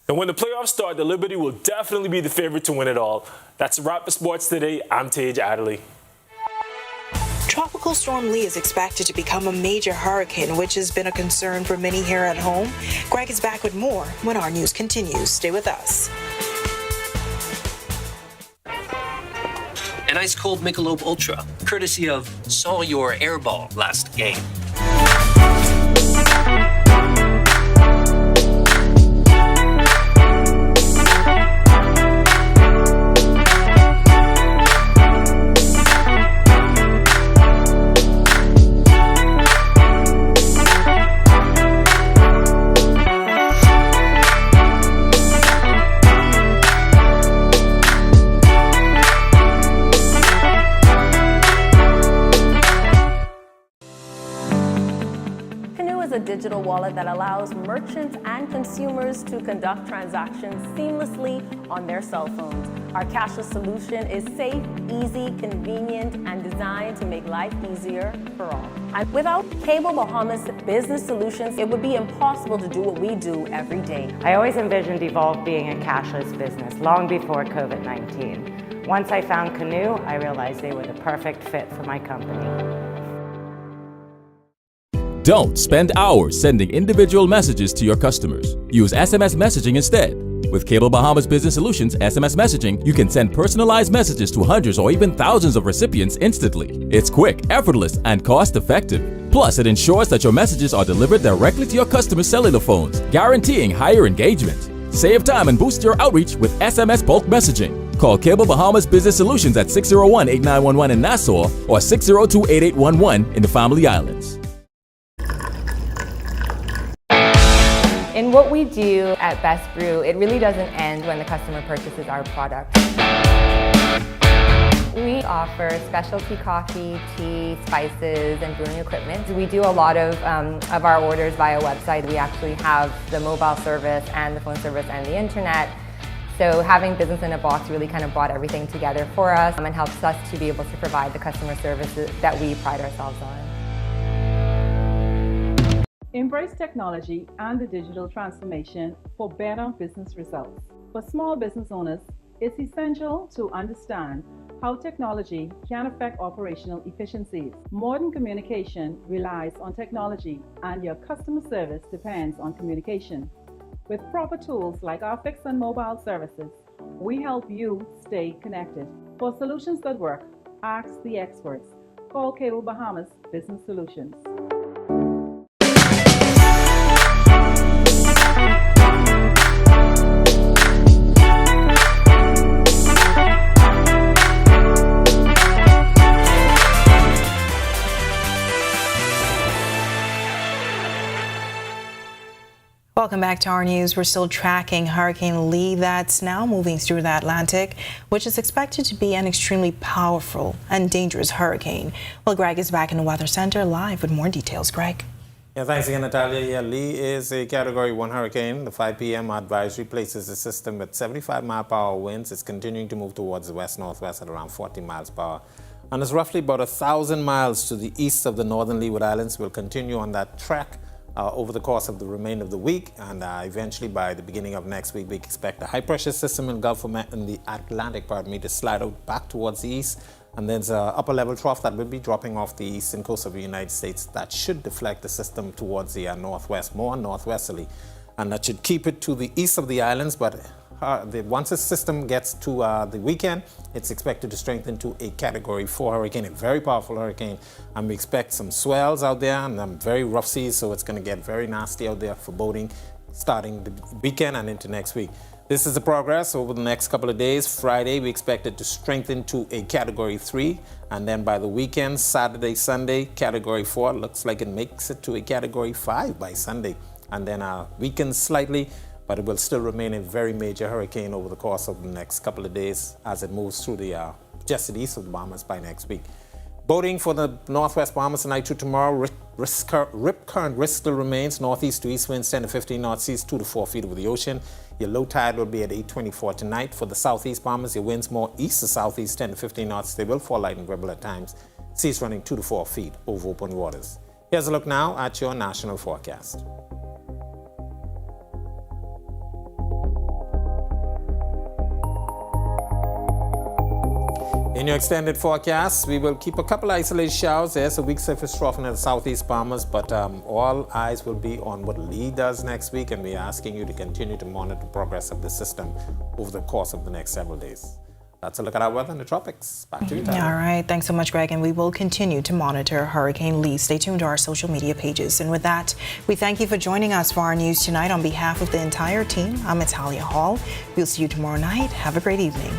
And when the playoffs start, the Liberty will definitely be the favorite to win it all. That's a wrap for sports today. I'm Tej Adderley. Tropical Storm Lee is expected to become a major hurricane, which has been a concern for many here at home. Greg is back with more when our news continues. Stay with us. An ice-cold Michelob Ultra, courtesy of Saw Your Airball last game. A digital wallet that allows merchants and consumers to conduct transactions seamlessly on their cell phones. Our cashless solution is safe, easy, convenient, and designed to make life easier for all. And without Cable Bahamas Business Solutions, it would be impossible to do what we do every day. I always envisioned Evolve being a cashless business long before COVID-19. Once I found Canoe, I realized they were the perfect fit for my company. Don't spend hours sending individual messages to your customers. Use SMS messaging instead. With Cable Bahamas Business Solutions SMS messaging, you can send personalized messages to hundreds or even thousands of recipients instantly. It's quick, effortless, and cost-effective. Plus, it ensures that your messages are delivered directly to your customers' cellular phones, guaranteeing higher engagement. Save time and boost your outreach with SMS bulk messaging. Call Cable Bahamas Business Solutions at 601-8911 in Nassau or 602-8811 in the Family Islands. In what we do at Best Brew, it really doesn't end when the customer purchases our product. We offer specialty coffee, tea, spices, and brewing equipment. We do a lot of our orders via website. We actually have the mobile service and the phone service and the internet. So having business in a box really kind of brought everything together for us and helps us to be able to provide the customer services that we pride ourselves on. Embrace technology and the digital transformation for better business results. For small business owners, it's essential to understand how technology can affect operational efficiencies. Modern communication relies on technology, and your customer service depends on communication. With proper tools like our fixed and mobile services, we help you stay connected. For solutions that work, ask the experts. Call Cable Bahamas Business Solutions. Welcome back to our news. We're still tracking Hurricane Lee that's now moving through the Atlantic, which is expected to be an extremely powerful and dangerous hurricane. Well, Greg is back in the Weather Center live with more details. Greg. Yeah, thanks again, Natalia. Yeah, Lee is a Category 1 hurricane. The 5 p.m. advisory places the system with 75-mile-per-hour winds. It's continuing to move towards the west-northwest at around 40 miles per hour. And it's roughly about 1,000 miles to the east of the northern Leeward Islands. We'll continue on that track over the course of the remainder of the week, and eventually by the beginning of next week, we expect a high-pressure system in the Atlantic, to slide out back towards the east, and there's an upper-level trough that will be dropping off the eastern coast of the United States that should deflect the system towards the northwest, more northwesterly, and that should keep it to the east of the islands, but once the system gets to the weekend, it's expected to strengthen to a Category 4 hurricane, a very powerful hurricane. And we expect some swells out there and very rough seas, so it's going to get very nasty out there for boating starting the weekend and into next week. This is the progress over the next couple of days. Friday, we expect it to strengthen to a Category 3. And then by the weekend, Saturday, Sunday, Category 4. Looks like it makes it to a Category 5 by Sunday. And then weakens slightly, but it will still remain a very major hurricane over the course of the next couple of days as it moves through the just to the east of the Bahamas by next week. Boating for the northwest Bahamas tonight to tomorrow. Rip current risk still remains. Northeast to east winds 10 to 15 knots, seas 2 to 4 feet over the ocean. Your low tide will be at 8:24 tonight. For the southeast Bahamas, your winds more east to southeast 10 to 15 knots. They will fall light and rebel at times. Seas running 2 to 4 feet over open waters. Here's a look now at your national forecast. In your extended forecast, we will keep a couple isolated showers. There's a weak surface trough in the southeast Bahamas, but all eyes will be on what Lee does next week, and we're asking you to continue to monitor the progress of the system over the course of the next several days. That's a look at our weather in the tropics. Back to you, Tyler. All right. Thanks so much, Greg. And we will continue to monitor Hurricane Lee. Stay tuned to our social media pages. And with that, we thank you for joining us for our news tonight. On behalf of the entire team, I'm Natalia Hall. We'll see you tomorrow night. Have a great evening.